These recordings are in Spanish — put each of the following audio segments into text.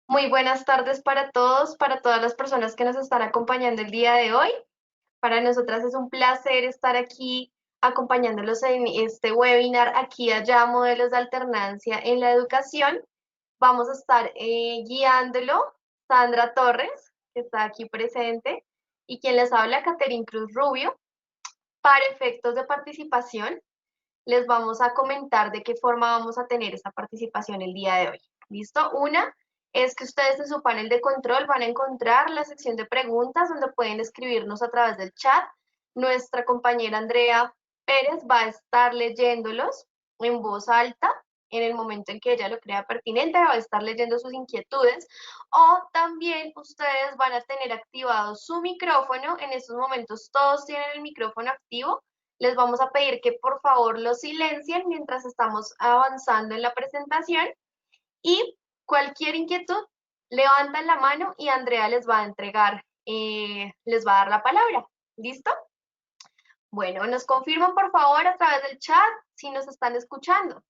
Muy buenas tardes para todos, para todas las personas que nos están acompañando el día de hoy. Para nosotras es un placer estar aquí acompañándolos en este webinar Aquí y Allá, modelos de alternancia en la educación. Vamos a estar guiándolo Sandra Torres, que está aquí presente, y quien les habla, Caterín Cruz Rubio. Para efectos de participación, les vamos a comentar de qué forma vamos a tener esta participación el día de hoy. ¿Listo? Una es que ustedes en su panel de control van a encontrar la sección de preguntas donde pueden escribirnos a través del chat. Nuestra compañera Andrea Pérez va a estar leyéndolos en voz alta en el momento en que ella lo crea pertinente, va a estar leyendo sus inquietudes, o también ustedes van a tener activado su micrófono. En estos momentos todos tienen el micrófono activo. Les vamos a pedir que por favor lo silencien mientras estamos avanzando en la presentación, y cualquier inquietud levantan la mano y Andrea les va a entregar, les va a dar la palabra. ¿Listo? Bueno, nos confirman por favor a través del chat si nos están escuchando.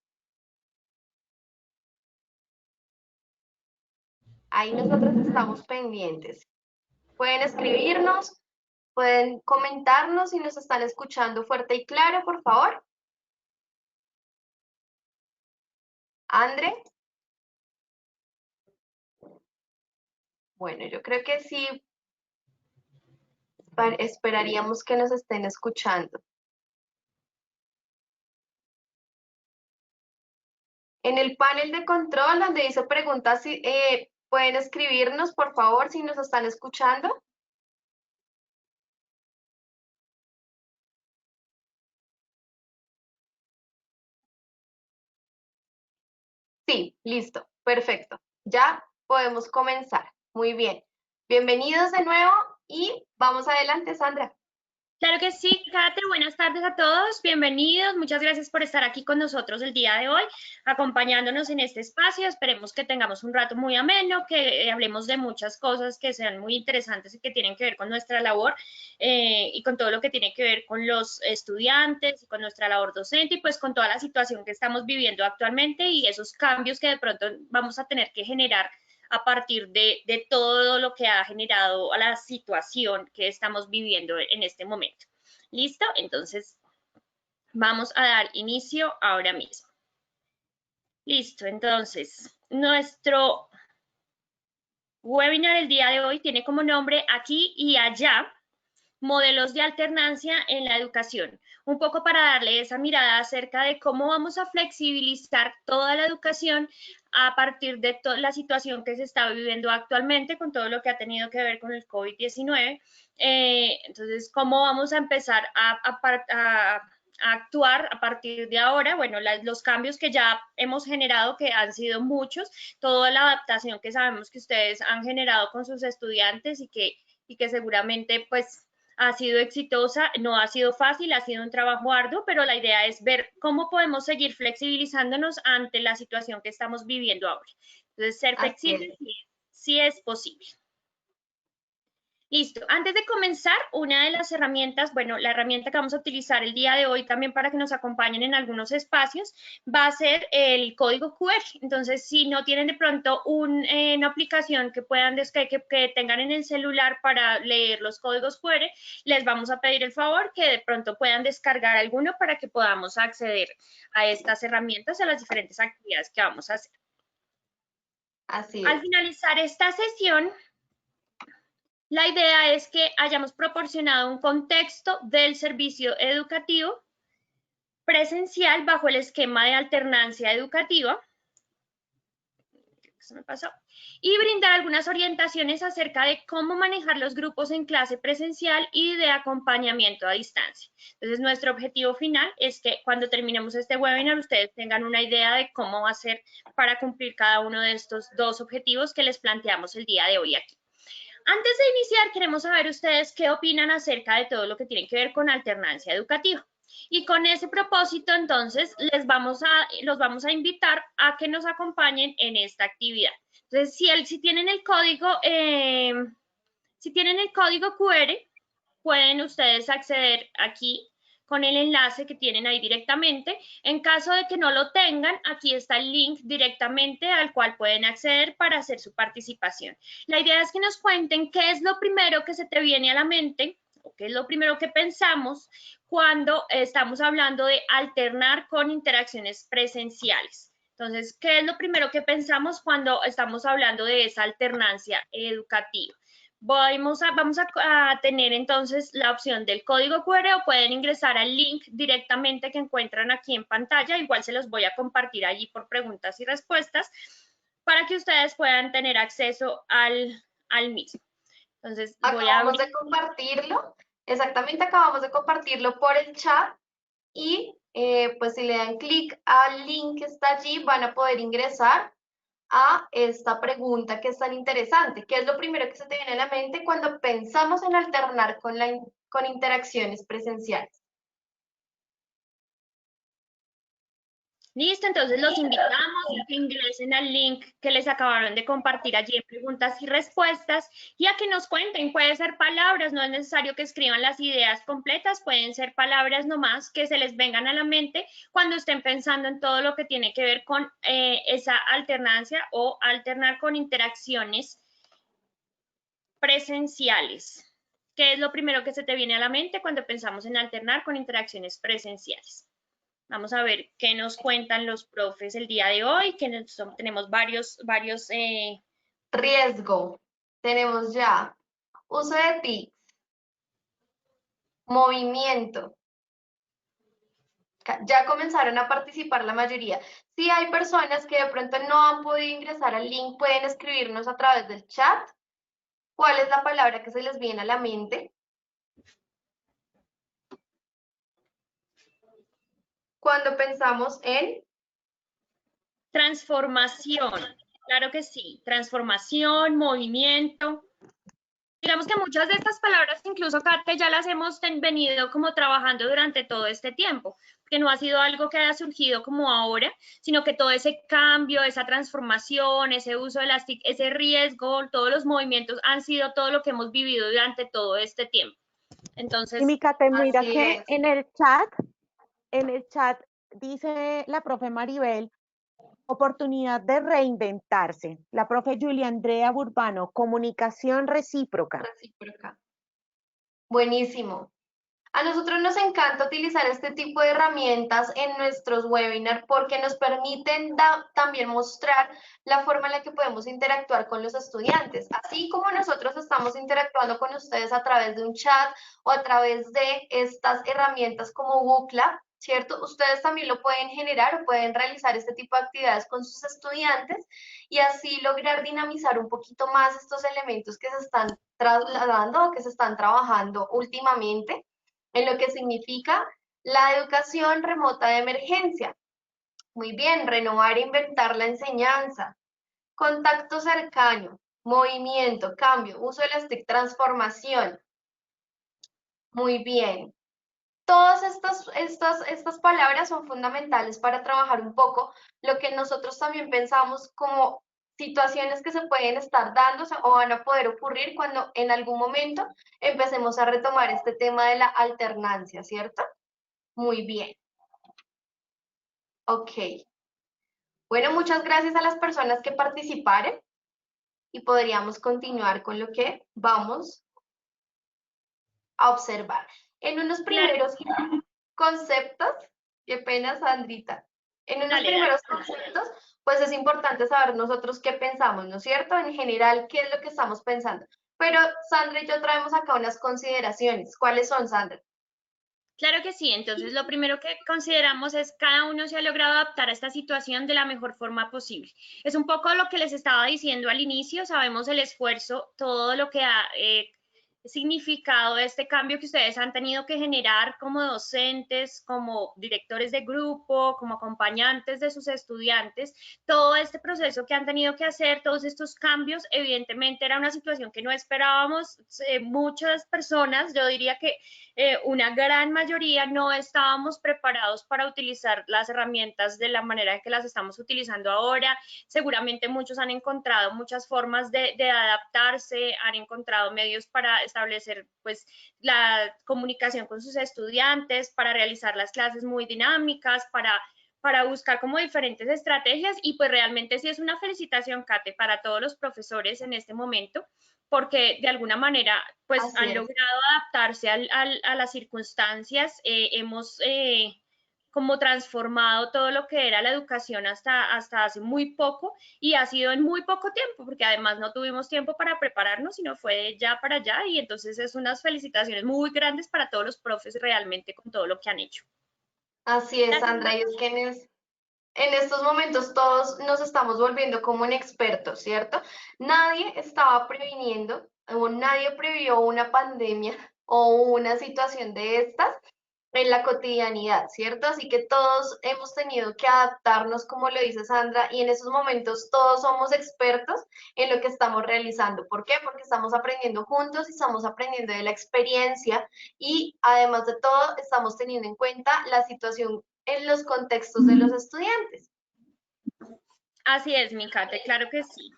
Ahí nosotros estamos pendientes. Pueden escribirnos, pueden comentarnos si nos están escuchando fuerte y claro, por favor. Andre. Bueno, yo creo que sí, esperaríamos que nos estén escuchando. En el panel de control donde dice preguntas, pueden escribirnos, por favor, si nos están escuchando. Sí, listo, perfecto. Ya podemos comenzar. Muy bien. Bienvenidos de nuevo y vamos adelante, Sandra. Claro que sí, Kate, buenas tardes a todos, bienvenidos, muchas gracias por estar aquí con nosotros el día de hoy, acompañándonos en este espacio. Esperemos que tengamos un rato muy ameno, que hablemos de muchas cosas que sean muy interesantes y que tienen que ver con nuestra labor y con todo lo que tiene que ver con los estudiantes y con nuestra labor docente y pues con toda la situación que estamos viviendo actualmente y esos cambios que de pronto vamos a tener que generar a partir de todo lo que ha generado a la situación que estamos viviendo en este momento. ¿Listo? Entonces, vamos a dar inicio ahora mismo. Listo, entonces, nuestro webinar el día de hoy tiene como nombre Aquí y Allá, modelos de alternancia en la educación. Un poco para darle esa mirada acerca de cómo vamos a flexibilizar toda la educación a partir de la situación que se está viviendo actualmente con todo lo que ha tenido que ver con el COVID-19. Entonces, ¿cómo vamos a empezar a actuar a partir de ahora? Bueno, los cambios que ya hemos generado, que han sido muchos, toda la adaptación que sabemos que ustedes han generado con sus estudiantes y que seguramente pues ha sido exitosa, no ha sido fácil, ha sido un trabajo arduo, pero la idea es ver cómo podemos seguir flexibilizándonos ante la situación que estamos viviendo ahora. Entonces, ser Así es. flexible sí es posible. Listo. Antes de comenzar, una de las herramientas, bueno, la herramienta que vamos a utilizar el día de hoy también para que nos acompañen en algunos espacios, va a ser el código QR. Entonces, si no tienen de pronto una aplicación que puedan que tengan en el celular para leer los códigos QR, les vamos a pedir el favor que de pronto puedan descargar alguno para que podamos acceder a estas herramientas, a las diferentes actividades que vamos a hacer. Así Al es. finalizar esta sesión, la idea es que hayamos proporcionado un contexto del servicio educativo presencial bajo el esquema de alternancia educativa. Se me pasó. Y brindar algunas orientaciones acerca de cómo manejar los grupos en clase presencial y de acompañamiento a distancia. Entonces, nuestro objetivo final es que cuando terminemos este webinar, ustedes tengan una idea de cómo va a ser para cumplir cada uno de estos dos objetivos que les planteamos el día de hoy aquí. Antes de iniciar, queremos saber ustedes qué opinan acerca de todo lo que tiene que ver con alternancia educativa. Y con ese propósito, entonces, los vamos a invitar a que nos acompañen en esta actividad. Entonces, si tienen el código QR, pueden ustedes acceder aquí con el enlace que tienen ahí directamente. En caso de que no lo tengan, aquí está el link directamente al cual pueden acceder para hacer su participación. La idea es que nos cuenten qué es lo primero que se te viene a la mente o qué es lo primero que pensamos cuando estamos hablando de alternar con interacciones presenciales. Entonces, ¿qué es lo primero que pensamos cuando estamos hablando de esa alternancia educativa? Vamos a tener entonces la opción del código QR o pueden ingresar al link directamente que encuentran aquí en pantalla. Igual se los voy a compartir allí por preguntas y respuestas para que ustedes puedan tener acceso al mismo. Entonces voy a Acabamos abrir. de compartirlo, exactamente acabamos de compartirlo por el chat y pues si le dan clic al link que está allí van a poder ingresar a esta pregunta que es tan interesante. ¿Qué es lo primero que se te viene a la mente cuando pensamos en alternar con interacciones presenciales? Listo, entonces los invitamos a que ingresen al link que les acabaron de compartir allí en preguntas y respuestas y a que nos cuenten, puede ser palabras, no es necesario que escriban las ideas completas, pueden ser palabras nomás que se les vengan a la mente cuando estén pensando en todo lo que tiene que ver con esa alternancia o alternar con interacciones presenciales. ¿Qué es lo primero que se te viene a la mente cuando pensamos en alternar con interacciones presenciales? Vamos a ver qué nos cuentan los profes el día de hoy, que tenemos varios Riesgo. Tenemos ya uso de TIC, movimiento. Ya comenzaron a participar la mayoría. Si hay personas que de pronto no han podido ingresar al link, pueden escribirnos a través del chat. ¿Cuál es la palabra que se les viene a la mente cuando pensamos en transformación. Claro que sí, transformación, movimiento. Digamos que muchas de estas palabras, incluso Kate, ya las hemos venido como trabajando durante todo este tiempo, que no ha sido algo que haya surgido como ahora, sino que todo ese cambio, esa transformación, ese uso de las TIC, ese riesgo, todos los movimientos han sido todo lo que hemos vivido durante todo este tiempo. Y Entonces, mi Kate, mira así que es. en el chat dice la profe Maribel, oportunidad de reinventarse. La profe Julia Andrea Burbano, comunicación recíproca. Recíproca. Buenísimo. A nosotros nos encanta utilizar este tipo de herramientas en nuestros webinars porque nos permiten también mostrar la forma en la que podemos interactuar con los estudiantes. Así como nosotros estamos interactuando con ustedes a través de un chat o a través de estas herramientas como Wooclap, ¿cierto? Ustedes también lo pueden generar o pueden realizar este tipo de actividades con sus estudiantes y así lograr dinamizar un poquito más estos elementos que se están trasladando o que se están trabajando últimamente en lo que significa la educación remota de emergencia. Muy bien, renovar e inventar la enseñanza. Contacto cercano, movimiento, cambio, uso de las TIC, transformación. Muy bien. Todas estas palabras son fundamentales para trabajar un poco lo que nosotros también pensamos como situaciones que se pueden estar dando o van a poder ocurrir cuando en algún momento empecemos a retomar este tema de la alternancia, ¿cierto? Muy bien. Ok. Bueno, muchas gracias a las personas que participaron y podríamos continuar con lo que vamos a observar. En unos claro, primeros conceptos, qué pena, Sandrita. En unos dale, dale. primeros conceptos, pues es importante saber nosotros qué pensamos, ¿no es cierto? En general, qué es lo que estamos pensando. Pero Sandra y yo traemos acá unas consideraciones. ¿Cuáles son, Sandra? Claro que sí, entonces lo primero que consideramos es cada uno se ha logrado adaptar a esta situación de la mejor forma posible. Es un poco lo que les estaba diciendo al inicio, sabemos el esfuerzo, todo lo que ha significado este cambio que ustedes han tenido que generar como docentes, como directores de grupo, como acompañantes de sus estudiantes, todo este proceso que han tenido que hacer, todos estos cambios, evidentemente era una situación que no esperábamos, muchas personas, yo diría que una gran mayoría no estábamos preparados para utilizar las herramientas de la manera en que las estamos utilizando ahora. Seguramente muchos han encontrado muchas formas de adaptarse, han encontrado medios para estar establecer pues la comunicación con sus estudiantes, para realizar las clases muy dinámicas, para buscar como diferentes estrategias y pues realmente sí es una felicitación, Kate, para todos los profesores en este momento, porque de alguna manera pues Así han es. logrado adaptarse a las circunstancias, hemos como transformado todo lo que era la educación hasta hace muy poco y ha sido en muy poco tiempo, porque además no tuvimos tiempo para prepararnos, sino fue de ya para allá y entonces es unas felicitaciones muy grandes para todos los profes realmente con todo lo que han hecho. Así es, La Sandra, segunda y es que en estos momentos todos nos estamos volviendo como en expertos, ¿cierto? Nadie estaba previniendo o nadie previó una pandemia o una situación de estas en la cotidianidad, ¿cierto? Así que todos hemos tenido que adaptarnos, como lo dice Sandra, y en esos momentos todos somos expertos en lo que estamos realizando. ¿Por qué? Porque estamos aprendiendo juntos y estamos aprendiendo de la experiencia y además de todo estamos teniendo en cuenta la situación en los contextos de los estudiantes. Así es, mi Kate, claro que sí.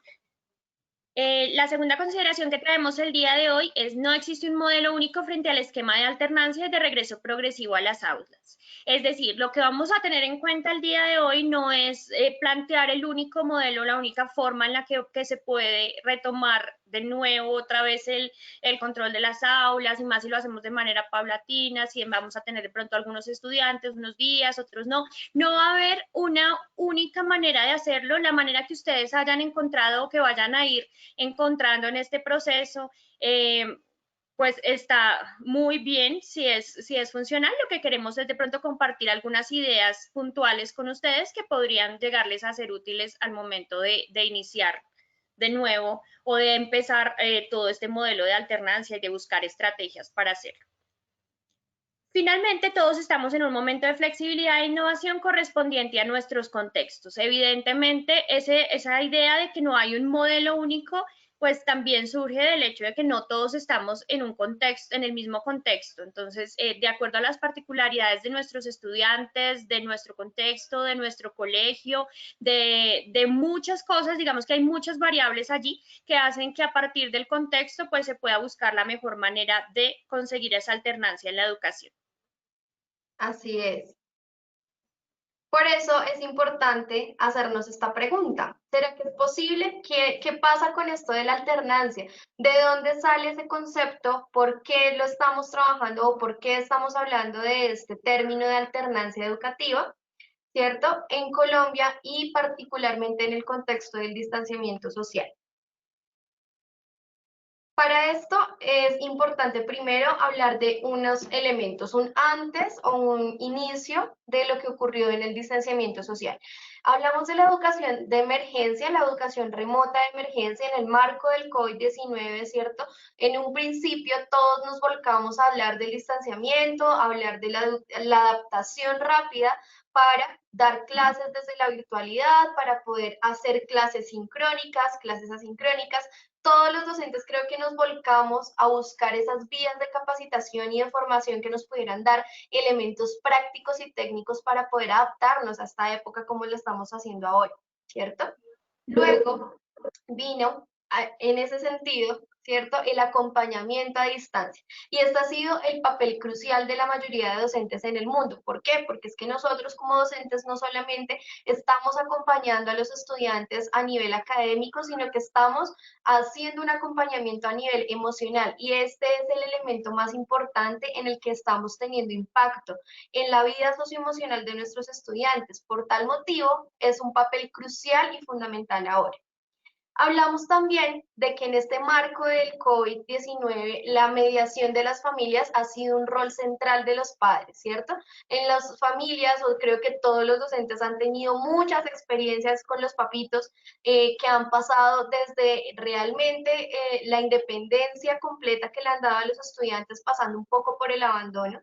La segunda consideración que traemos el día de hoy es no existe un modelo único frente al esquema de alternancia y de regreso progresivo a las aulas. Es decir, lo que vamos a tener en cuenta el día de hoy no es plantear el único modelo, la única forma en la que se puede retomar de nuevo otra vez el control de las aulas y más si lo hacemos de manera paulatina, si vamos a tener de pronto algunos estudiantes unos días, otros no. No va a haber una única manera de hacerlo, la manera que ustedes hayan encontrado o que vayan a ir encontrando en este proceso, pues está muy bien si es funcional. Lo que queremos es de pronto compartir algunas ideas puntuales con ustedes que podrían llegarles a ser útiles al momento de iniciar de nuevo o de empezar todo este modelo de alternancia y de buscar estrategias para hacerlo. Finalmente, todos estamos en un momento de flexibilidad e innovación correspondiente a nuestros contextos. Evidentemente, esa idea de que no hay un modelo único, pues también surge del hecho de que no todos estamos en un contexto, en el mismo contexto. Entonces, de acuerdo a las particularidades de nuestros estudiantes, de nuestro contexto, de nuestro colegio, de muchas cosas, digamos que hay muchas variables allí que hacen que a partir del contexto, pues se pueda buscar la mejor manera de conseguir esa alternancia en la educación. Así es. Por eso es importante hacernos esta pregunta. ¿Será que es posible? ¿Qué pasa con esto de la alternancia? ¿De dónde sale ese concepto? ¿Por qué lo estamos trabajando o por qué estamos hablando de este término de alternancia educativa? ¿Cierto? En Colombia y particularmente en el contexto del distanciamiento social. Para esto es importante primero hablar de unos elementos, un antes o un inicio de lo que ocurrió en el distanciamiento social. Hablamos de la educación de emergencia, la educación remota de emergencia en el marco del COVID-19, ¿cierto? En un principio todos nos volcamos a hablar del distanciamiento, a hablar de la adaptación rápida para dar clases desde la virtualidad, para poder hacer clases sincrónicas, clases asincrónicas. Todos los docentes creo que nos volcamos a buscar esas vías de capacitación y de formación que nos pudieran dar elementos prácticos y técnicos para poder adaptarnos a esta época como lo estamos haciendo ahora, ¿cierto? Luego vino en ese sentido, ¿cierto? El acompañamiento a distancia. Y este ha sido el papel crucial de la mayoría de docentes en el mundo. ¿Por qué? Porque es que nosotros como docentes no solamente estamos acompañando a los estudiantes a nivel académico, sino que estamos haciendo un acompañamiento a nivel emocional. Y este es el elemento más importante en el que estamos teniendo impacto en la vida socioemocional de nuestros estudiantes. Por tal motivo, es un papel crucial y fundamental ahora. Hablamos también de que en este marco del COVID-19 la mediación de las familias ha sido un rol central de los padres, ¿cierto? En las familias, o creo que todos los docentes han tenido muchas experiencias con los papitos que han pasado desde realmente la independencia completa que le han dado a los estudiantes, pasando un poco por el abandono,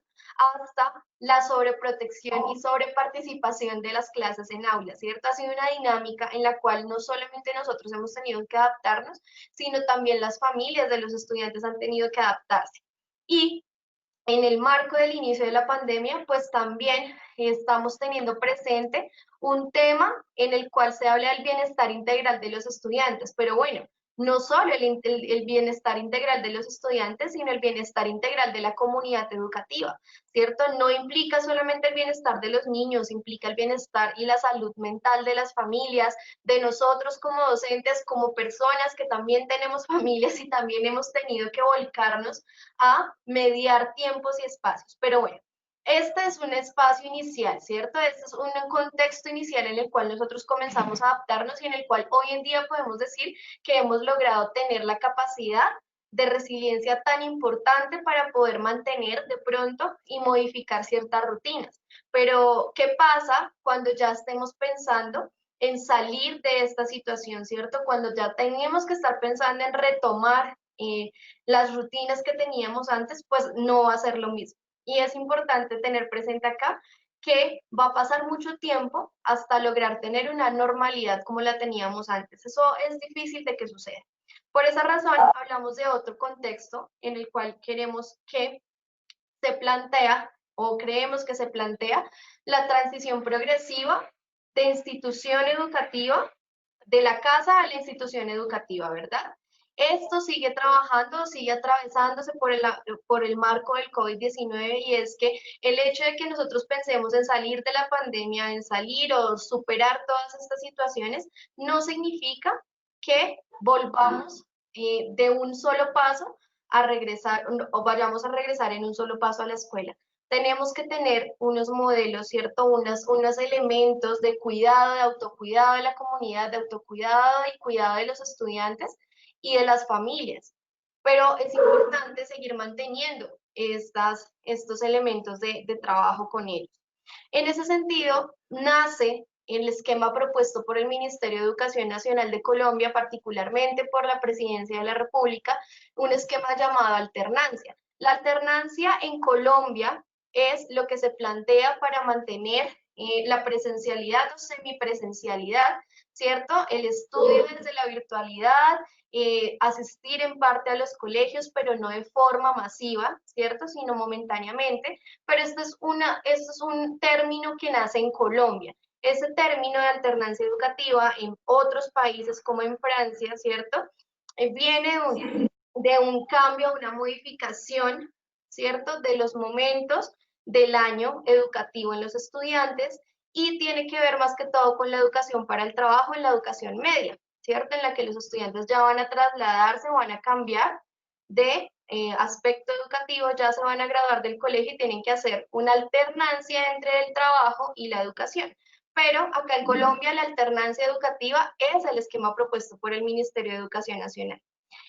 hasta la sobreprotección y sobreparticipación de las clases en aulas, ¿cierto? Ha sido una dinámica en la cual no solamente nosotros hemos tenido que adaptarnos, sino también las familias de los estudiantes han tenido que adaptarse. Y en el marco del inicio de la pandemia, pues también estamos teniendo presente un tema en el cual se habla del bienestar integral de los estudiantes, pero bueno, no solo el bienestar integral de los estudiantes, sino el bienestar integral de la comunidad educativa, ¿cierto? No implica solamente el bienestar de los niños, implica el bienestar y la salud mental de las familias, de nosotros como docentes, como personas que también tenemos familias y también hemos tenido que volcarnos a mediar tiempos y espacios. Pero bueno, este es un espacio inicial, ¿cierto? Este es un contexto inicial en el cual nosotros comenzamos a adaptarnos y en el cual hoy en día podemos decir que hemos logrado tener la capacidad de resiliencia tan importante para poder mantener de pronto y modificar ciertas rutinas. Pero, ¿qué pasa cuando ya estemos pensando en salir de esta situación, ¿cierto? Cuando ya tenemos que estar pensando en retomar las rutinas que teníamos antes, pues no va a ser lo mismo. Y es importante tener presente acá que va a pasar mucho tiempo hasta lograr tener una normalidad como la teníamos antes. Eso es difícil de que suceda. Por esa razón, hablamos de otro contexto en el cual queremos que se plantea o creemos que se plantea la transición progresiva de institución educativa, de la casa a la institución educativa, ¿verdad? Esto sigue trabajando, sigue atravesándose por el marco del COVID-19 y es que el hecho de que nosotros pensemos en salir de la pandemia, en salir o superar todas estas situaciones, no significa que volvamos de un solo paso a regresar o vayamos a regresar en un solo paso a la escuela. Tenemos que tener unos modelos, ¿cierto? Unos elementos de cuidado, de autocuidado de la comunidad, de autocuidado y cuidado de los estudiantes y de las familias. Pero es importante seguir manteniendo estos elementos de trabajo con ellos. En ese sentido, nace el esquema propuesto por el Ministerio de Educación Nacional de Colombia, particularmente por la Presidencia de la República, un esquema llamado alternancia. La alternancia en Colombia es lo que se plantea para mantener la presencialidad o semipresencialidad, ¿cierto? El estudio desde la virtualidad, asistir en parte a los colegios, pero no de forma masiva, ¿cierto? Sino momentáneamente. Pero esto es un término que nace en Colombia. Ese término de alternancia educativa en otros países como en Francia, ¿cierto? Viene de un cambio, una modificación, ¿cierto? De los momentos del año educativo en los estudiantes y tiene que ver más que todo con la educación para el trabajo en la educación media, ¿cierto? En la que los estudiantes ya van a trasladarse, van a cambiar de aspecto educativo, ya se van a graduar del colegio y tienen que hacer una alternancia entre el trabajo y la educación. Pero acá en Colombia la alternancia educativa es el esquema propuesto por el Ministerio de Educación Nacional.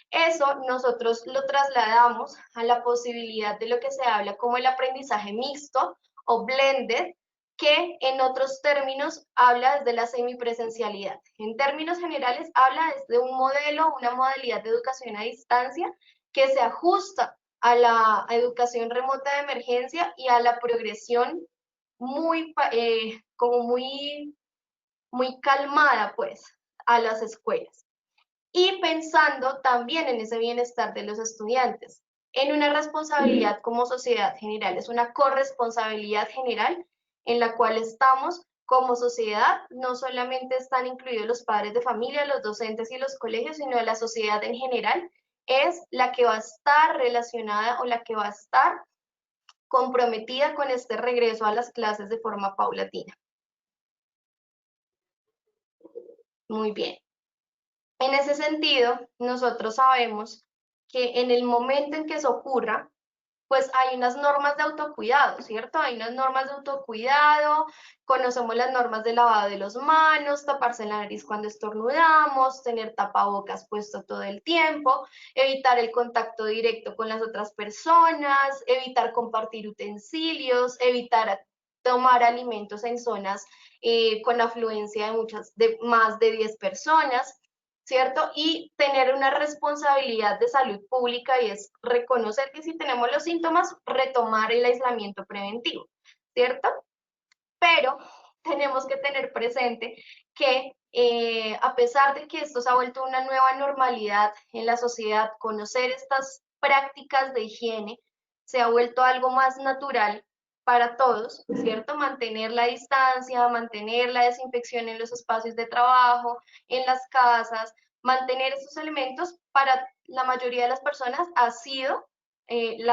Eso nosotros lo trasladamos a la posibilidad de lo que se habla como el aprendizaje mixto o blended, que en otros términos habla desde la semipresencialidad. En términos generales habla desde un modelo, una modalidad de educación a distancia que se ajusta a la educación remota de emergencia y a la progresión como muy calmada, pues, a las escuelas. Y pensando también en ese bienestar de los estudiantes, en una responsabilidad como sociedad general, es una corresponsabilidad general en la cual estamos como sociedad, no solamente están incluidos los padres de familia, los docentes y los colegios, sino la sociedad en general es la que va a estar relacionada o la que va a estar comprometida con este regreso a las clases de forma paulatina. Muy bien. En ese sentido, nosotros sabemos que en el momento en que eso ocurra, pues hay unas normas de autocuidado, ¿cierto? Hay unas normas de autocuidado, conocemos las normas de lavado de las manos, taparse la nariz cuando estornudamos, tener tapabocas puesto todo el tiempo, evitar el contacto directo con las otras personas, evitar compartir utensilios, evitar tomar alimentos en zonas con afluencia de más de 10 personas, ¿cierto? Y tener una responsabilidad de salud pública y es reconocer que si tenemos los síntomas, retomar el aislamiento preventivo, ¿cierto? Pero tenemos que tener presente que a pesar de que esto se ha vuelto una nueva normalidad en la sociedad, conocer estas prácticas de higiene se ha vuelto algo más natural para todos, ¿cierto? Mantener la distancia, mantener la desinfección en los espacios de trabajo, en las casas, mantener estos elementos para la mayoría de las personas ha sido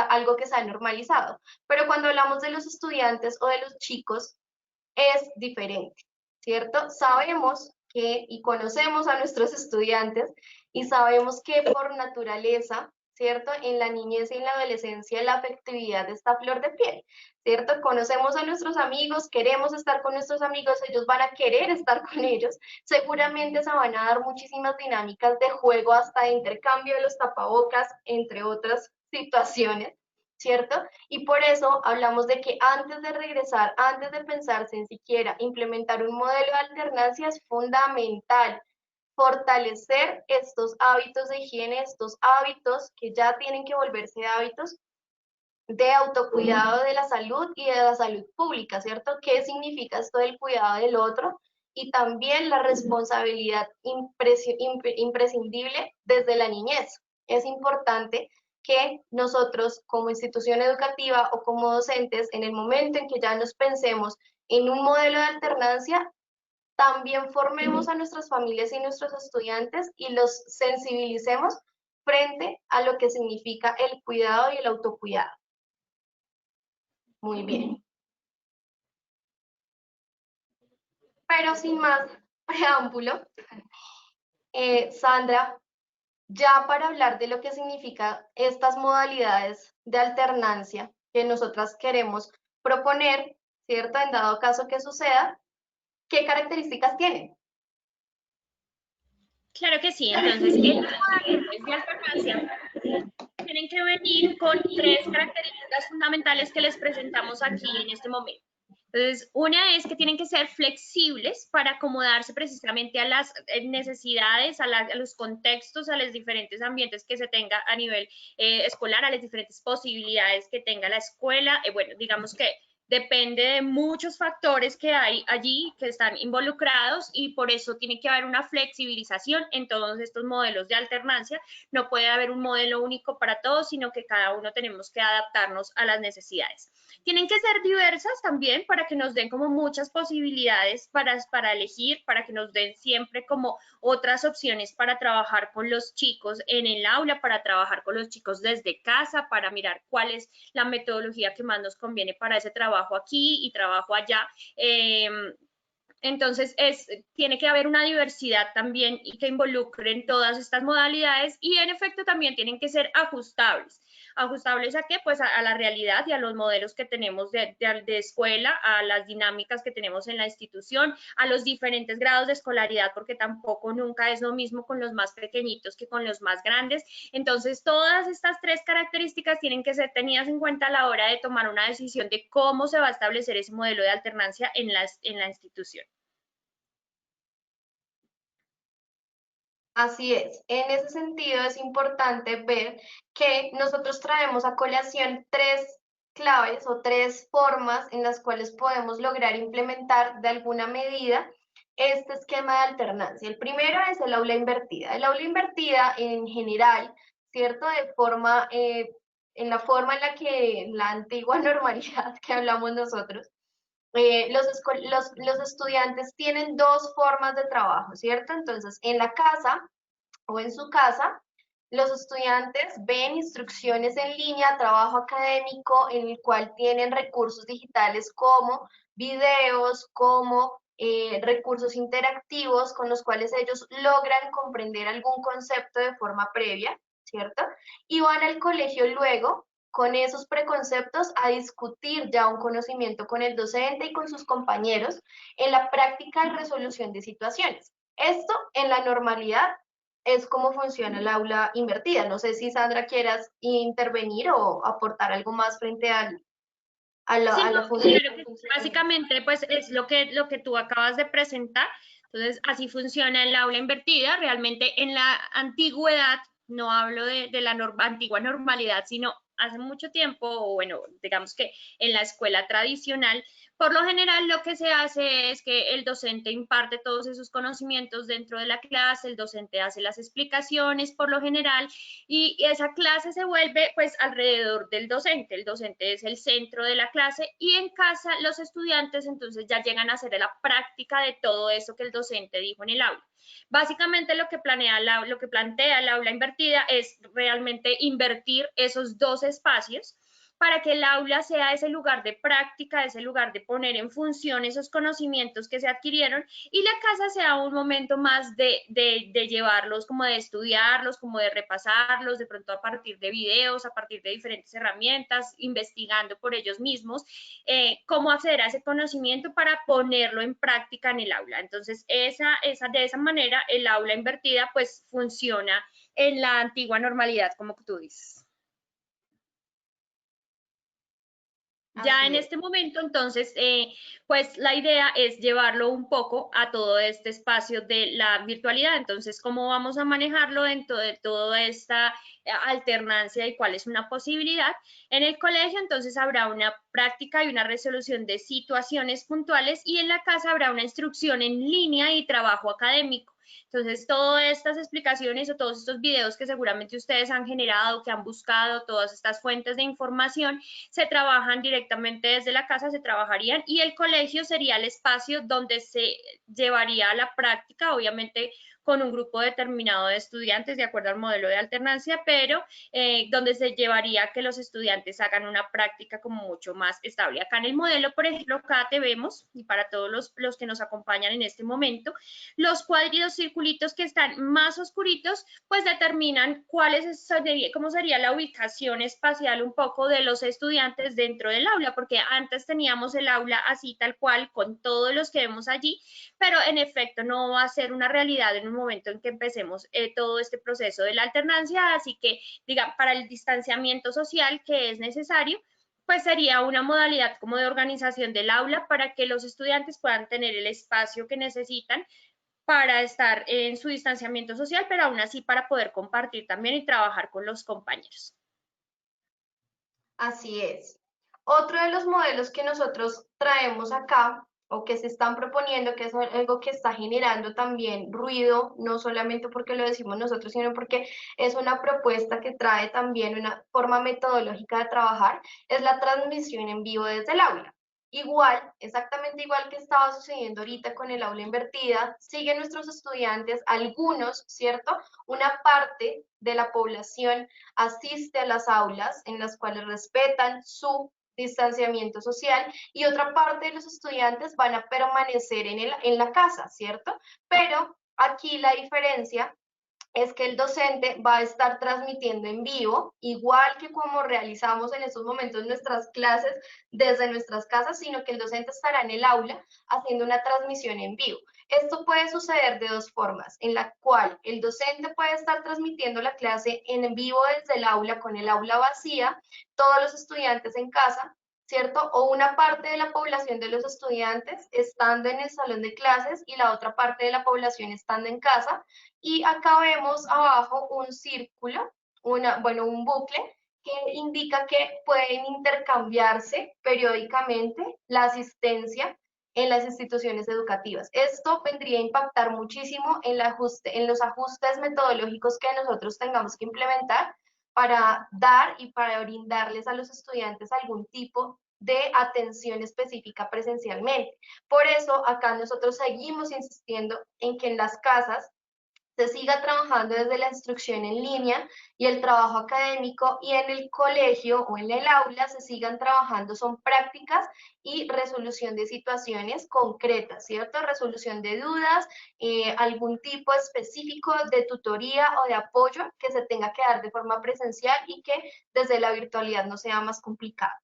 algo que se ha normalizado. Pero cuando hablamos de los estudiantes o de los chicos, es diferente, ¿cierto? Sabemos que y conocemos a nuestros estudiantes y sabemos que por naturaleza, ¿cierto? En la niñez y en la adolescencia la afectividad está a flor de piel, ¿cierto? Conocemos a nuestros amigos, queremos estar con nuestros amigos, ellos van a querer estar con ellos, seguramente se van a dar muchísimas dinámicas de juego hasta de intercambio de los tapabocas, entre otras situaciones, ¿cierto? Y por eso hablamos de que antes de regresar, antes de pensarse en siquiera implementar un modelo de alternancia, es fundamental fortalecer estos hábitos de higiene, estos hábitos que ya tienen que volverse hábitos de autocuidado de la salud y de la salud pública, ¿cierto? ¿Qué significa esto del cuidado del otro? Y también la responsabilidad imprescindible desde la niñez. Es importante que nosotros como institución educativa o como docentes, en el momento en que ya nos pensemos en un modelo de alternancia, también formemos a nuestras familias y nuestros estudiantes y los sensibilicemos frente a lo que significa el cuidado y el autocuidado. Muy bien. Pero sin más preámbulo, Sandra, ya para hablar de lo que significa estas modalidades de alternancia que nosotras queremos proponer, ¿cierto? En dado caso que suceda, ¿qué características tienen? Claro que sí, entonces estas modalidades de alternancia tienen que venir con tres características fundamentales que les presentamos aquí en este momento. Entonces, una es que tienen que ser flexibles para acomodarse precisamente a las necesidades, a los contextos, a los diferentes ambientes que se tenga a nivel escolar, a las diferentes posibilidades que tenga la escuela. Bueno, digamos que depende de muchos factores que hay allí que están involucrados y por eso tiene que haber una flexibilización en todos estos modelos de alternancia. No puede haber un modelo único para todos, sino que cada uno tenemos que adaptarnos a las necesidades. Tienen que ser diversas también para que nos den como muchas posibilidades para elegir, para que nos den siempre como otras opciones para trabajar con los chicos en el aula, para trabajar con los chicos desde casa, para mirar cuál es la metodología que más nos conviene para ese trabajo aquí y trabajo allá. Entonces, tiene que haber una diversidad también y que involucren todas estas modalidades y en efecto también tienen que ser ajustables. ¿Ajustables a qué? Pues a la realidad y a los modelos que tenemos de escuela, a las dinámicas que tenemos en la institución, a los diferentes grados de escolaridad, porque tampoco nunca es lo mismo con los más pequeñitos que con los más grandes. Entonces, todas estas tres características tienen que ser tenidas en cuenta a la hora de tomar una decisión de cómo se va a establecer ese modelo de alternancia en la institución. Así es. En ese sentido es importante ver que nosotros traemos a colación tres claves o tres formas en las cuales podemos lograr implementar de alguna medida este esquema de alternancia. El primero es el aula invertida. El aula invertida en general, ¿cierto? En la forma en la que la antigua normalidad que hablamos nosotros, los estudiantes tienen dos formas de trabajo, ¿cierto? Entonces, en la casa o en su casa, los estudiantes ven instrucciones en línea, trabajo académico en el cual tienen recursos digitales como videos, como recursos interactivos con los cuales ellos logran comprender algún concepto de forma previa, ¿cierto? Y van al colegio luego con esos preconceptos a discutir ya un conocimiento con el docente y con sus compañeros en la práctica de resolución de situaciones. Esto en la normalidad es cómo funciona el aula invertida. No sé si Sandra quieras intervenir o aportar algo más frente Sí, a la no, función. claro que sí. Básicamente, pues es lo que tú acabas de presentar. Entonces, así funciona el aula invertida. Realmente en la antigüedad, no hablo de la antigua normalidad, sino hace mucho tiempo, o bueno, digamos que en la escuela tradicional, Por lo general, lo que se hace es que el docente imparte todos esos conocimientos dentro de la clase, el docente hace las explicaciones por lo general y esa clase se vuelve pues alrededor del docente. El docente es el centro de la clase y en casa los estudiantes entonces ya llegan a hacer la práctica de todo eso que el docente dijo en el aula. Básicamente lo que plantea el aula invertida es realmente invertir esos dos espacios para que el aula sea ese lugar de práctica, ese lugar de poner en función esos conocimientos que se adquirieron y la casa sea un momento más de llevarlos, como de estudiarlos, como de repasarlos, de pronto a partir de videos, a partir de diferentes herramientas, investigando por ellos mismos, cómo acceder a ese conocimiento para ponerlo en práctica en el aula. Entonces, de esa manera, el aula invertida pues funciona en la antigua normalidad, como tú dices. Ya Así en es. este momento, entonces, pues la idea es llevarlo un poco a todo este espacio de la virtualidad. Entonces, ¿cómo vamos a manejarlo dentro de toda esta alternancia y cuál es una posibilidad? En el colegio, entonces, habrá una práctica y una resolución de situaciones puntuales y en la casa habrá una instrucción en línea y trabajo académico. Entonces, todas estas explicaciones o todos estos videos que seguramente ustedes han generado, que han buscado, todas estas fuentes de información, se trabajan directamente desde la casa, se trabajarían y el colegio sería el espacio donde se llevaría a la práctica, obviamente con un grupo determinado de estudiantes de acuerdo al modelo de alternancia, pero donde se llevaría a que los estudiantes hagan una práctica como mucho más estable. Acá en el modelo, por ejemplo, acá te vemos, y para todos los que nos acompañan en este momento, los cuadritos, circulitos que están más oscuritos, pues determinan cómo sería la ubicación espacial un poco de los estudiantes dentro del aula, porque antes teníamos el aula así tal cual, con todos los que vemos allí, pero en efecto no va a ser una realidad en un momento en que empecemos todo este proceso de la alternancia, así que, diga, para el distanciamiento social que es necesario, pues sería una modalidad como de organización del aula para que los estudiantes puedan tener el espacio que necesitan para estar en su distanciamiento social, pero aún así para poder compartir también y trabajar con los compañeros. Así es. Otro de los modelos que nosotros traemos acá o que se están proponiendo, que es algo que está generando también ruido, no solamente porque lo decimos nosotros, sino porque es una propuesta que trae también una forma metodológica de trabajar, es la transmisión en vivo desde el aula. Igual, exactamente igual que estaba sucediendo ahorita con el aula invertida, siguen nuestros estudiantes, algunos, ¿cierto? Una parte de la población asiste a las aulas en las cuales respetan su distanciamiento social y otra parte de los estudiantes van a permanecer en la casa, ¿cierto? Pero aquí la diferencia es que el docente va a estar transmitiendo en vivo, igual que como realizamos en estos momentos nuestras clases desde nuestras casas, sino que el docente estará en el aula haciendo una transmisión en vivo. Esto puede suceder de dos formas, en la cual el docente puede estar transmitiendo la clase en vivo desde el aula con el aula vacía, todos los estudiantes en casa, ¿cierto? O una parte de la población de los estudiantes estando en el salón de clases y la otra parte de la población estando en casa. Y acá vemos abajo un círculo, un bucle que indica que pueden intercambiarse periódicamente la asistencia en las instituciones educativas. Esto vendría a impactar muchísimo en los ajustes metodológicos que nosotros tengamos que implementar para dar y para brindarles a los estudiantes algún tipo de atención específica presencialmente. Por eso acá nosotros seguimos insistiendo en que en las casas se siga trabajando desde la instrucción en línea y el trabajo académico y en el colegio o en el aula se sigan trabajando son prácticas y resolución de situaciones concretas, ¿cierto? Resolución de dudas, algún tipo específico de tutoría o de apoyo que se tenga que dar de forma presencial y que desde la virtualidad no sea más complicado.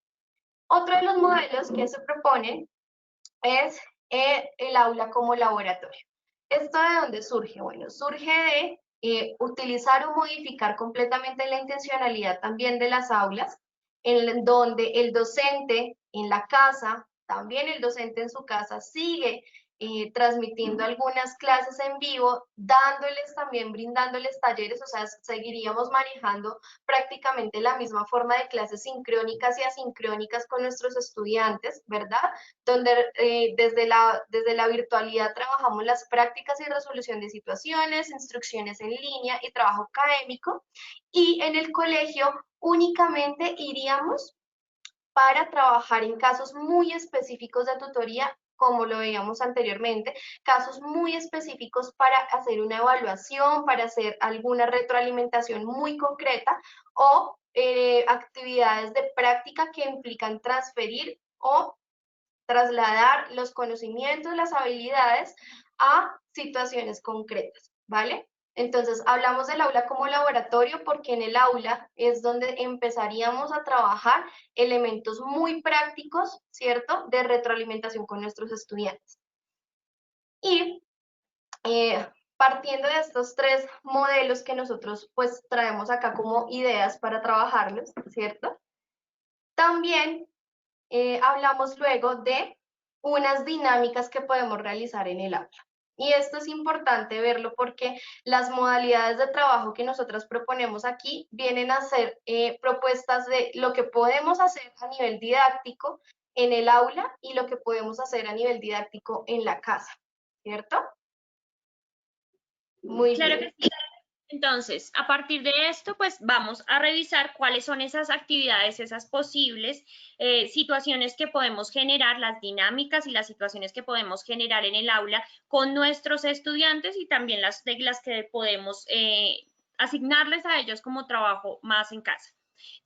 Otro de los modelos que se proponen es el aula como laboratorio. ¿Esto de dónde surge? Bueno, surge de utilizar o modificar completamente la intencionalidad también de las aulas, en donde el docente en la casa, también el docente en su casa, sigue transmitiendo algunas clases en vivo, dándoles también, brindándoles talleres, o sea, seguiríamos manejando prácticamente la misma forma de clases sincrónicas y asincrónicas con nuestros estudiantes, ¿verdad? Donde desde la virtualidad trabajamos las prácticas y resolución de situaciones, instrucciones en línea y trabajo académico, y en el colegio únicamente iríamos para trabajar en casos muy específicos de tutoría, como lo veíamos anteriormente, casos muy específicos para hacer una evaluación, para hacer alguna retroalimentación muy concreta o actividades de práctica que implican transferir o trasladar los conocimientos, las habilidades a situaciones concretas, ¿vale? Entonces, hablamos del aula como laboratorio porque en el aula es donde empezaríamos a trabajar elementos muy prácticos, ¿cierto?, de retroalimentación con nuestros estudiantes. Y partiendo de estos tres modelos que nosotros pues traemos acá como ideas para trabajarlos, ¿cierto? También hablamos luego de unas dinámicas que podemos realizar en el aula. Y esto es importante verlo porque las modalidades de trabajo que nosotras proponemos aquí vienen a ser propuestas de lo que podemos hacer a nivel didáctico en el aula y lo que podemos hacer a nivel didáctico en la casa, ¿cierto? Muy Claro bien. que sí. Entonces, a partir de esto, pues vamos a revisar cuáles son esas actividades, esas posibles situaciones que podemos generar, las dinámicas y las situaciones que podemos generar en el aula con nuestros estudiantes y también las reglas que podemos asignarles a ellos como trabajo más en casa.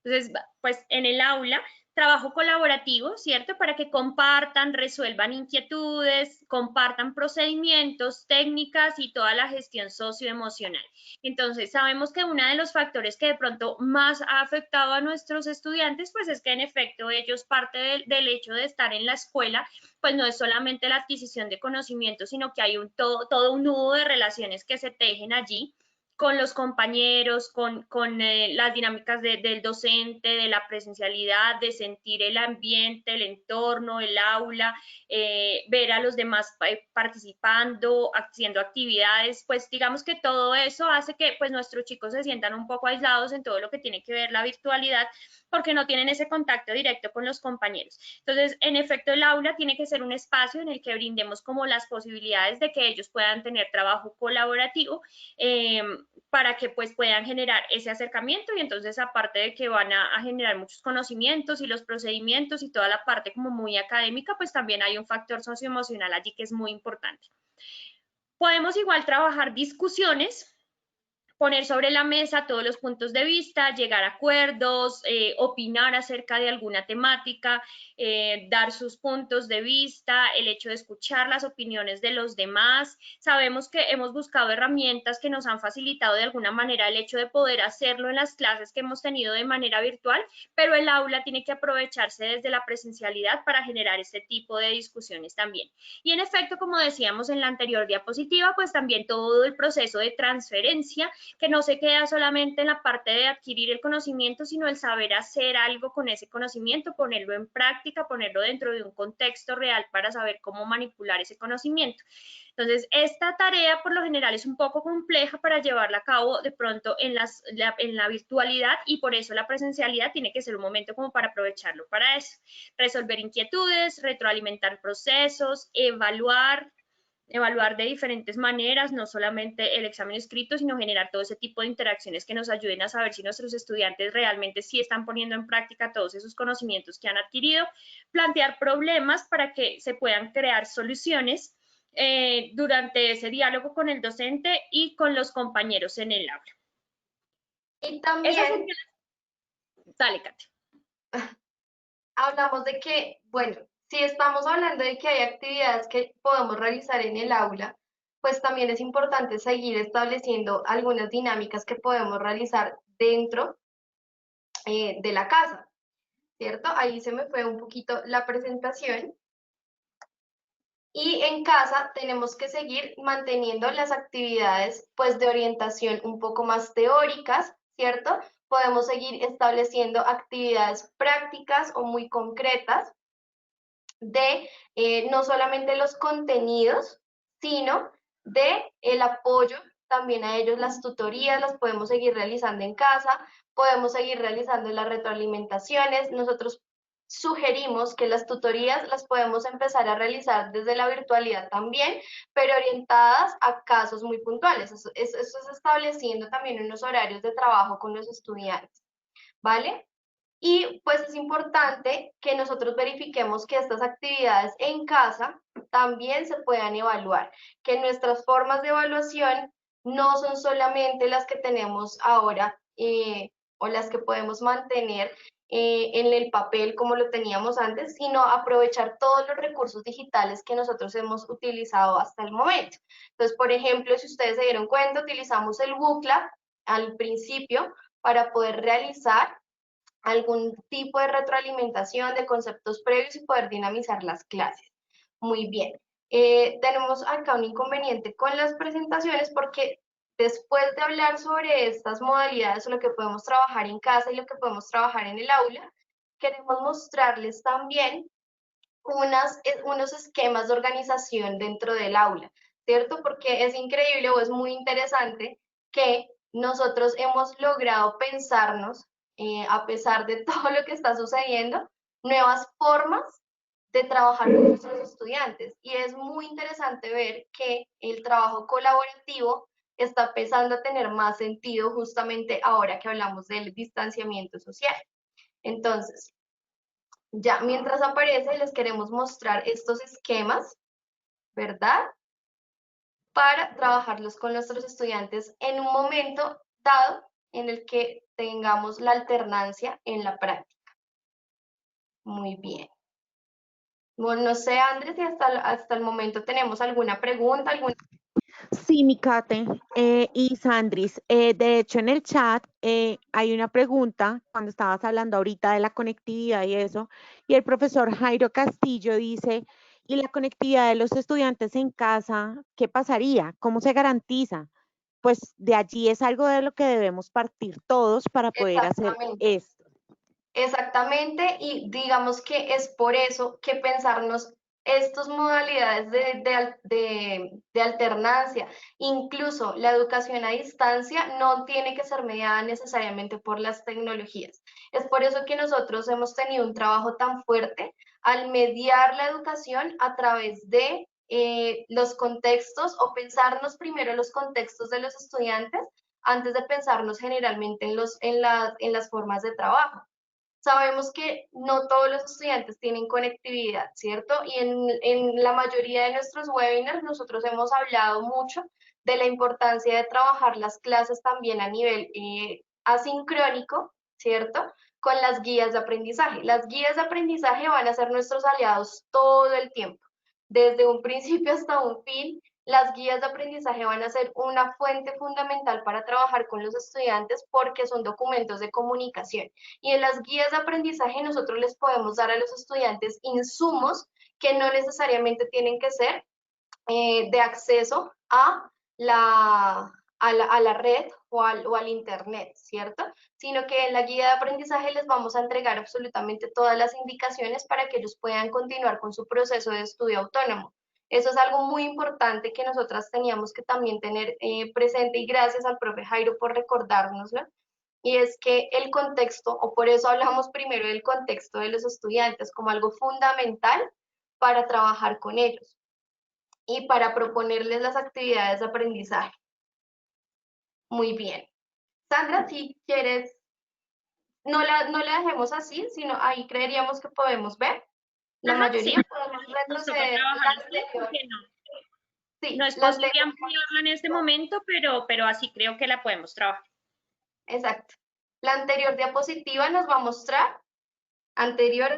Entonces, pues en el aula, trabajo colaborativo, ¿cierto? Para que compartan, resuelvan inquietudes, compartan procedimientos, técnicas y toda la gestión socioemocional. Entonces, sabemos que uno de los factores que de pronto más ha afectado a nuestros estudiantes, pues es que en efecto ellos parte del hecho de estar en la escuela, pues no es solamente la adquisición de conocimientos, sino que hay todo un nudo de relaciones que se tejen allí con los compañeros, con las dinámicas del docente, de la presencialidad, de sentir el ambiente, el entorno, el aula, ver a los demás participando, haciendo actividades, pues digamos que todo eso hace que pues nuestros chicos se sientan un poco aislados en todo lo que tiene que ver la virtualidad, porque no tienen ese contacto directo con los compañeros. Entonces, en efecto, el aula tiene que ser un espacio en el que brindemos como las posibilidades de que ellos puedan tener trabajo colaborativo, para que pues puedan generar ese acercamiento y entonces aparte de que van a generar muchos conocimientos y los procedimientos y toda la parte como muy académica, pues también hay un factor socioemocional allí que es muy importante. Podemos igual trabajar discusiones, poner sobre la mesa todos los puntos de vista, llegar a acuerdos, opinar acerca de alguna temática, dar sus puntos de vista, el hecho de escuchar las opiniones de los demás. Sabemos que hemos buscado herramientas que nos han facilitado de alguna manera el hecho de poder hacerlo en las clases que hemos tenido de manera virtual, pero el aula tiene que aprovecharse desde la presencialidad para generar este tipo de discusiones también. Y en efecto, como decíamos en la anterior diapositiva, pues también todo el proceso de transferencia, que no se queda solamente en la parte de adquirir el conocimiento, sino el saber hacer algo con ese conocimiento, ponerlo en práctica, ponerlo dentro de un contexto real para saber cómo manipular ese conocimiento. Entonces, esta tarea por lo general es un poco compleja para llevarla a cabo de pronto en la virtualidad y por eso la presencialidad tiene que ser un momento como para aprovecharlo para eso. Resolver inquietudes, retroalimentar procesos, evaluar de diferentes maneras, no solamente el examen escrito, sino generar todo ese tipo de interacciones que nos ayuden a saber si nuestros estudiantes realmente sí están poniendo en práctica todos esos conocimientos que han adquirido, plantear problemas para que se puedan crear soluciones durante ese diálogo con el docente y con los compañeros en el aula. Y Esa también sería... Dale, Katy. hablamos de que, bueno, si estamos hablando de que hay actividades que podemos realizar en el aula, pues también es importante seguir estableciendo algunas dinámicas que podemos realizar dentro de la casa, ¿cierto? Ahí se me fue un poquito la presentación. Y en casa tenemos que seguir manteniendo las actividades pues de orientación un poco más teóricas, ¿cierto? Podemos seguir estableciendo actividades prácticas o muy concretas de no solamente los contenidos, sino de el apoyo también a ellos. Las tutorías las podemos seguir realizando en casa, podemos seguir realizando las retroalimentaciones. Nosotros sugerimos que las tutorías las podemos empezar a realizar desde la virtualidad también, pero orientadas a casos muy puntuales. Eso es estableciendo también unos horarios de trabajo con los estudiantes, ¿vale? Y pues es importante que nosotros verifiquemos que estas actividades en casa también se puedan evaluar, que nuestras formas de evaluación no son solamente las que tenemos ahora o las que podemos mantener en el papel como lo teníamos antes, sino aprovechar todos los recursos digitales que nosotros hemos utilizado hasta el momento. Entonces, por ejemplo, si ustedes se dieron cuenta, utilizamos el Booklet al principio para poder realizar algún tipo de retroalimentación de conceptos previos y poder dinamizar las clases. Muy bien. Tenemos acá un inconveniente con las presentaciones porque después de hablar sobre estas modalidades o lo que podemos trabajar en casa y lo que podemos trabajar en el aula, queremos mostrarles también unos esquemas de organización dentro del aula, ¿cierto? Porque es increíble o es muy interesante que nosotros hemos logrado pensarnos, a pesar de todo lo que está sucediendo, nuevas formas de trabajar con nuestros estudiantes. Y es muy interesante ver que el trabajo colaborativo está empezando a tener más sentido justamente ahora que hablamos del distanciamiento social. Entonces, ya, mientras aparece, les queremos mostrar estos esquemas, ¿verdad? Para trabajarlos con nuestros estudiantes en un momento dado en el que tengamos la alternancia en la práctica. Muy bien. Bueno, no sé, Andrés, si hasta el momento tenemos alguna pregunta, alguna... Sí, mi Kate y Sandris. De hecho, en el chat hay una pregunta cuando estabas hablando ahorita de la conectividad y eso, y el profesor Jairo Castillo dice, ¿y la conectividad de los estudiantes en casa, qué pasaría? ¿Cómo se garantiza? Pues de allí es algo de lo que debemos partir todos para poder hacer Exactamente. esto. Exactamente, y digamos que es por eso que pensarnos estas modalidades de alternancia, incluso la educación a distancia, no tiene que ser mediada necesariamente por las tecnologías. Es por eso que nosotros hemos tenido un trabajo tan fuerte al mediar la educación a través de los contextos o pensarnos primero los contextos de los estudiantes antes de pensarnos generalmente en las formas de trabajo. Sabemos que no todos los estudiantes tienen conectividad, ¿cierto? Y en la mayoría de nuestros webinars nosotros hemos hablado mucho de la importancia de trabajar las clases también a nivel asincrónico, ¿cierto? Con las guías de aprendizaje. Las guías de aprendizaje van a ser nuestros aliados todo el tiempo, desde un principio hasta un fin. Las guías de aprendizaje van a ser una fuente fundamental para trabajar con los estudiantes porque son documentos de comunicación. Y en las guías de aprendizaje nosotros les podemos dar a los estudiantes insumos que no necesariamente tienen que ser de acceso a la red o al internet, ¿cierto? Sino que en la guía de aprendizaje les vamos a entregar absolutamente todas las indicaciones para que ellos puedan continuar con su proceso de estudio autónomo. Eso es algo muy importante que nosotras teníamos que también tener presente, y gracias al profe Jairo por recordárnoslo. Y es que el contexto, o por eso hablamos primero del contexto de los estudiantes como algo fundamental para trabajar con ellos y para proponerles las actividades de aprendizaje. Muy bien. Sandra, si quieres, no la dejemos así, sino ahí creeríamos que podemos ver. La Ajá, sí. mayoría podemos Nos toca retroceder trabajar la así anterior. porque no, Sí, no es la posible anterior. ampliarla en este momento, pero así creo que la podemos trabajar. Exacto. La anterior diapositiva nos va a mostrar, anterior,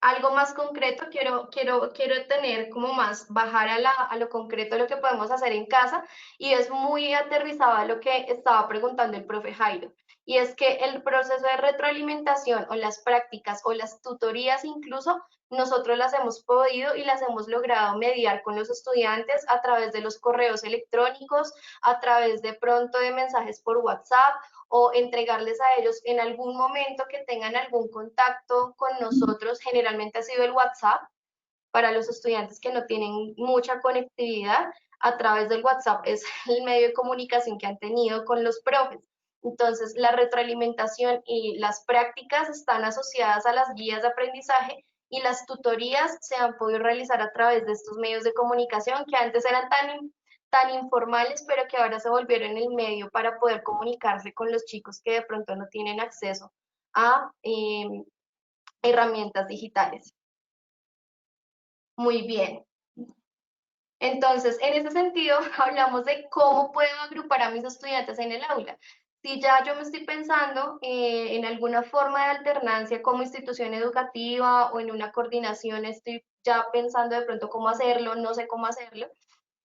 algo más concreto. Quiero tener como más, bajar a lo concreto lo que podemos hacer en casa, y es muy aterrizado a lo que estaba preguntando el profe Jairo. y es que el proceso de retroalimentación o las prácticas o las tutorías incluso, nosotros las hemos podido y las hemos logrado mediar con los estudiantes a través de los correos electrónicos, a través de pronto de mensajes por WhatsApp o entregarles a ellos en algún momento que tengan algún contacto con nosotros, generalmente ha sido el WhatsApp, para los estudiantes que no tienen mucha conectividad, a través del WhatsApp es el medio de comunicación que han tenido con los profes. Entonces, la retroalimentación y las prácticas están asociadas a las guías de aprendizaje y las tutorías se han podido realizar a través de estos medios de comunicación que antes eran tan informales, pero que ahora se volvieron el medio para poder comunicarse con los chicos que de pronto no tienen acceso a herramientas digitales. Muy bien. Entonces, en ese sentido, hablamos de cómo puedo agrupar a mis estudiantes en el aula. Si ya yo me estoy pensando en alguna forma de alternancia como institución educativa o en una coordinación, estoy ya pensando de pronto cómo hacerlo, no sé cómo hacerlo,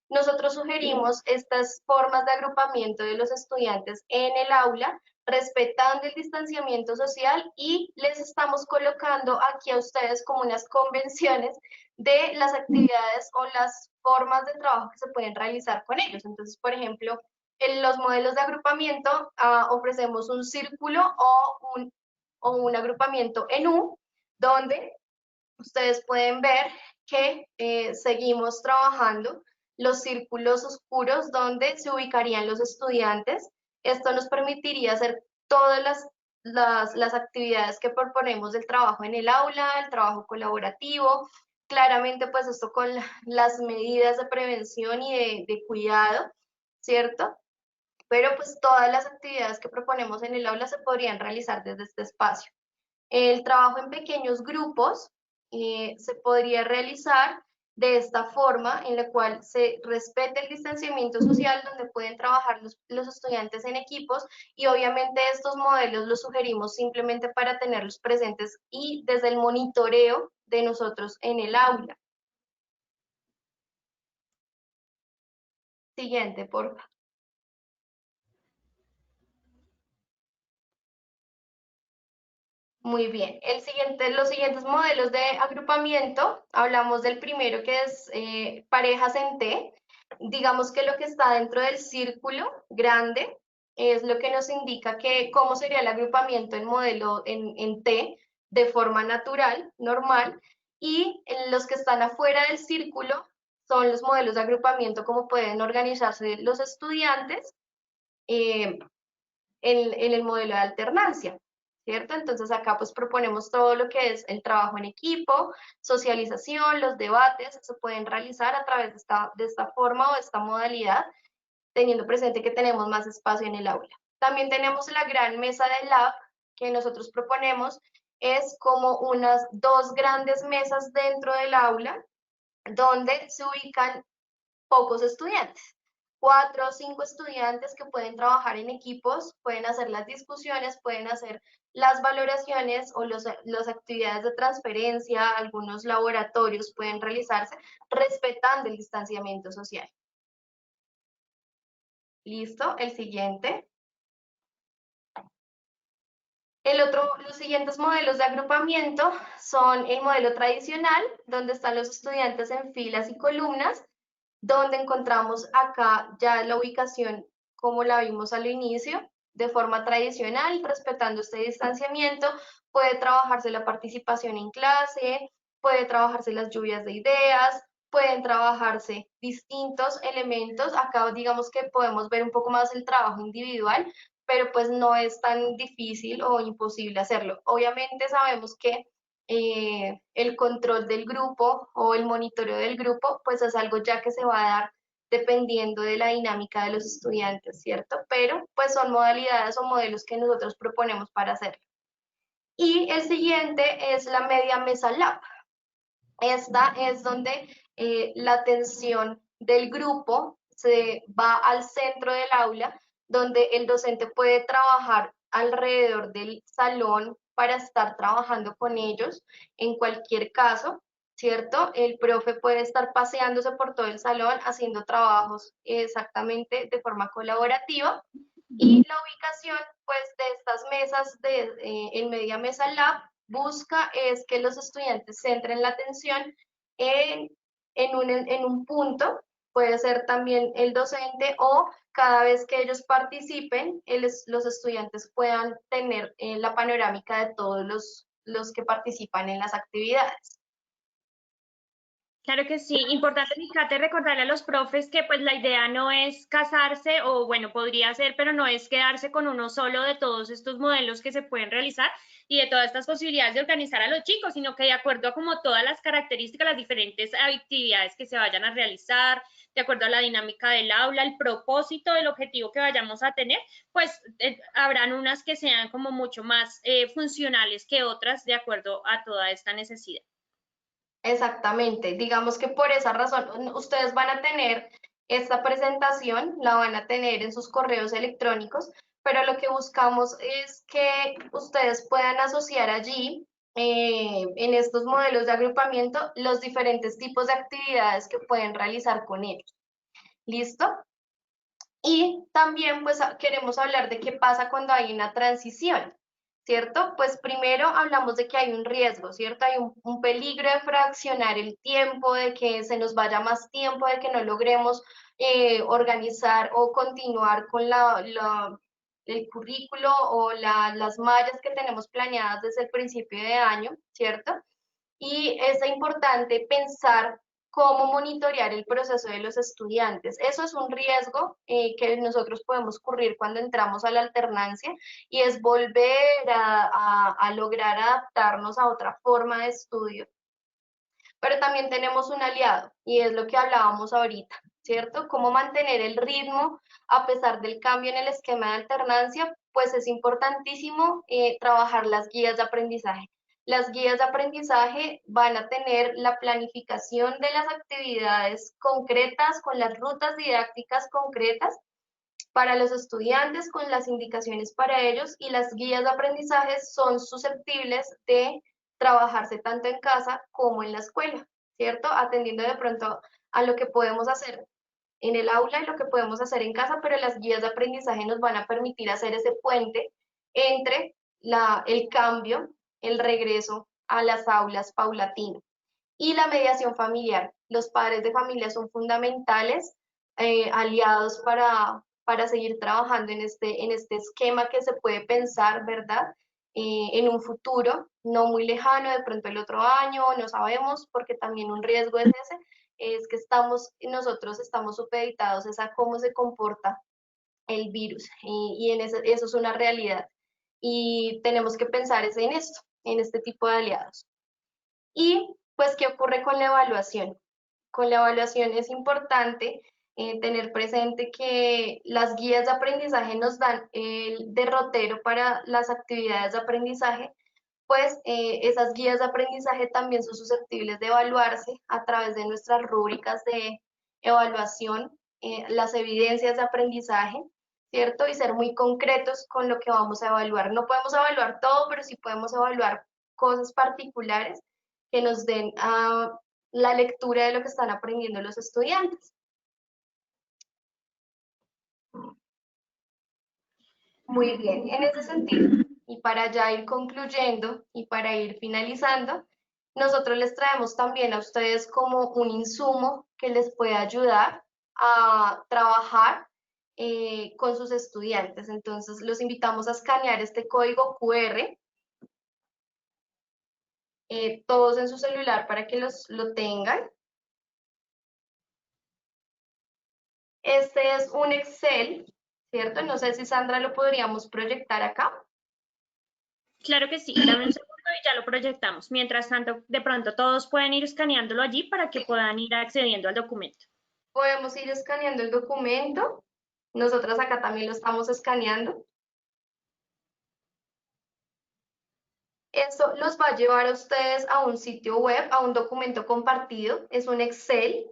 nosotros sugerimos estas formas de agrupamiento de los estudiantes en el aula, respetando el distanciamiento social y les estamos colocando aquí a ustedes como unas convenciones de las actividades o las formas de trabajo que se pueden realizar con ellos. Entonces, por ejemplo, en los modelos de agrupamiento ofrecemos un círculo o un agrupamiento en U, donde ustedes pueden ver que seguimos trabajando los círculos oscuros donde se ubicarían los estudiantes. Esto nos permitiría hacer todas las actividades que proponemos del trabajo en el aula, el trabajo colaborativo, claramente pues esto con las medidas de prevención y de cuidado, ¿cierto? Pero pues todas las actividades que proponemos en el aula se podrían realizar desde este espacio. El trabajo en pequeños grupos se podría realizar de esta forma, en la cual se respete el distanciamiento social, donde pueden trabajar los estudiantes en equipos, y obviamente estos modelos los sugerimos simplemente para tenerlos presentes y desde el monitoreo de nosotros en el aula. Siguiente, por favor. Muy bien. Los siguientes modelos de agrupamiento, hablamos del primero que es parejas en T. Digamos que lo que está dentro del círculo grande es lo que nos indica que cómo sería el agrupamiento en modelo en T de forma natural, normal, y los que están afuera del círculo son los modelos de agrupamiento, cómo pueden organizarse los estudiantes en el modelo de alternancia, ¿cierto? Entonces acá pues proponemos todo lo que es el trabajo en equipo, socialización, los debates, se pueden realizar a través de esta forma o de esta modalidad, teniendo presente que tenemos más espacio en el aula. También tenemos la gran mesa de lab que nosotros proponemos, es como unas dos grandes mesas dentro del aula, donde se ubican pocos estudiantes. 4 o 5 estudiantes que pueden trabajar en equipos, pueden hacer las discusiones, pueden hacer las valoraciones o las actividades de transferencia, algunos laboratorios pueden realizarse respetando el distanciamiento social. Listo, el siguiente. Los siguientes modelos de agrupamiento son el modelo tradicional, donde están los estudiantes en filas y columnas, donde encontramos acá ya la ubicación como la vimos al inicio, de forma tradicional, respetando este distanciamiento. Puede trabajarse la participación en clase, puede trabajarse las lluvias de ideas, pueden trabajarse distintos elementos. Acá digamos que podemos ver un poco más el trabajo individual, pero pues no es tan difícil o imposible hacerlo. Obviamente sabemos que el control del grupo o el monitoreo del grupo, pues es algo ya que se va a dar dependiendo de la dinámica de los estudiantes, ¿cierto? Pero pues son modalidades o modelos que nosotros proponemos para hacerlo. Y el siguiente es la media mesa lab. Esta es donde la atención del grupo se va al centro del aula, donde el docente puede trabajar alrededor del salón para estar trabajando con ellos en cualquier caso, ¿cierto? El profe puede estar paseándose por todo el salón haciendo trabajos exactamente de forma colaborativa. Y la ubicación, pues, de estas mesas en Media Mesa Lab busca es que los estudiantes centren la atención en, en un punto, puede ser también el docente o cada vez que ellos participen, los estudiantes puedan tener la panorámica de todos los que participan en las actividades. Claro que sí, importante, Nicate, recordarle a los profes que pues la idea no es casarse o bueno, podría ser, pero no es quedarse con uno solo de todos estos modelos que se pueden realizar y de todas estas posibilidades de organizar a los chicos, sino que de acuerdo a como todas las características, las diferentes actividades que se vayan a realizar, de acuerdo a la dinámica del aula, el propósito del objetivo que vayamos a tener, pues habrán unas que sean como mucho más funcionales que otras de acuerdo a toda esta necesidad. Exactamente, digamos que por esa razón ustedes van a tener esta presentación, la van a tener en sus correos electrónicos, pero lo que buscamos es que ustedes puedan asociar allí, en estos modelos de agrupamiento, los diferentes tipos de actividades que pueden realizar con ellos. ¿Listo? Y también pues queremos hablar de qué pasa cuando hay una transición, ¿cierto? Pues primero hablamos de que hay un riesgo, ¿cierto? Hay un peligro de fraccionar el tiempo, de que se nos vaya más tiempo, de que no logremos organizar o continuar con el currículo o las mallas que tenemos planeadas desde el principio de año, ¿cierto? Y es importante pensar cómo monitorear el proceso de los estudiantes. Eso es un riesgo que nosotros podemos correr cuando entramos a la alternancia y es volver a lograr adaptarnos a otra forma de estudio. Pero también tenemos un aliado y es lo que hablábamos ahorita, ¿cierto? Cómo mantener el ritmo a pesar del cambio en el esquema de alternancia, pues es importantísimo trabajar las guías de aprendizaje. Las guías de aprendizaje van a tener la planificación de las actividades concretas con las rutas didácticas concretas para los estudiantes con las indicaciones para ellos y las guías de aprendizaje son susceptibles de trabajarse tanto en casa como en la escuela, ¿cierto? Atendiendo de pronto a lo que podemos hacer en el aula y lo que podemos hacer en casa, pero las guías de aprendizaje nos van a permitir hacer ese puente entre el cambio, el regreso a las aulas paulatino. Y la mediación familiar. Los padres de familia son fundamentales, aliados para seguir trabajando en este esquema que se puede pensar, ¿verdad? En un futuro no muy lejano, de pronto el otro año, no sabemos, porque también un riesgo es ese, es que nosotros estamos supeditados a cómo se comporta el virus, y eso es una realidad. Y tenemos que pensar en esto, en este tipo de aliados. Y pues, ¿qué ocurre con la evaluación? Con la evaluación es importante tener presente que las guías de aprendizaje nos dan el derrotero para las actividades de aprendizaje, pues esas guías de aprendizaje también son susceptibles de evaluarse a través de nuestras rúbricas de evaluación, las evidencias de aprendizaje, ¿cierto? Y ser muy concretos con lo que vamos a evaluar. No podemos evaluar todo, pero sí podemos evaluar cosas particulares que nos den la lectura de lo que están aprendiendo los estudiantes. Muy bien, en ese sentido, y para ya ir concluyendo y para ir finalizando, nosotros les traemos también a ustedes como un insumo que les puede ayudar a trabajar con sus estudiantes. Entonces, los invitamos a escanear este código QR, todos en su celular para que lo tengan. Este es un Excel, ¿cierto? No sé si Sandra lo podríamos proyectar acá. Claro que sí, dame un segundo y ya lo proyectamos. Mientras tanto, de pronto todos pueden ir escaneándolo allí para que puedan ir accediendo al documento. Podemos ir escaneando el documento. Nosotras acá también lo estamos escaneando. Esto los va a llevar a ustedes a un sitio web, a un documento compartido. Es un Excel.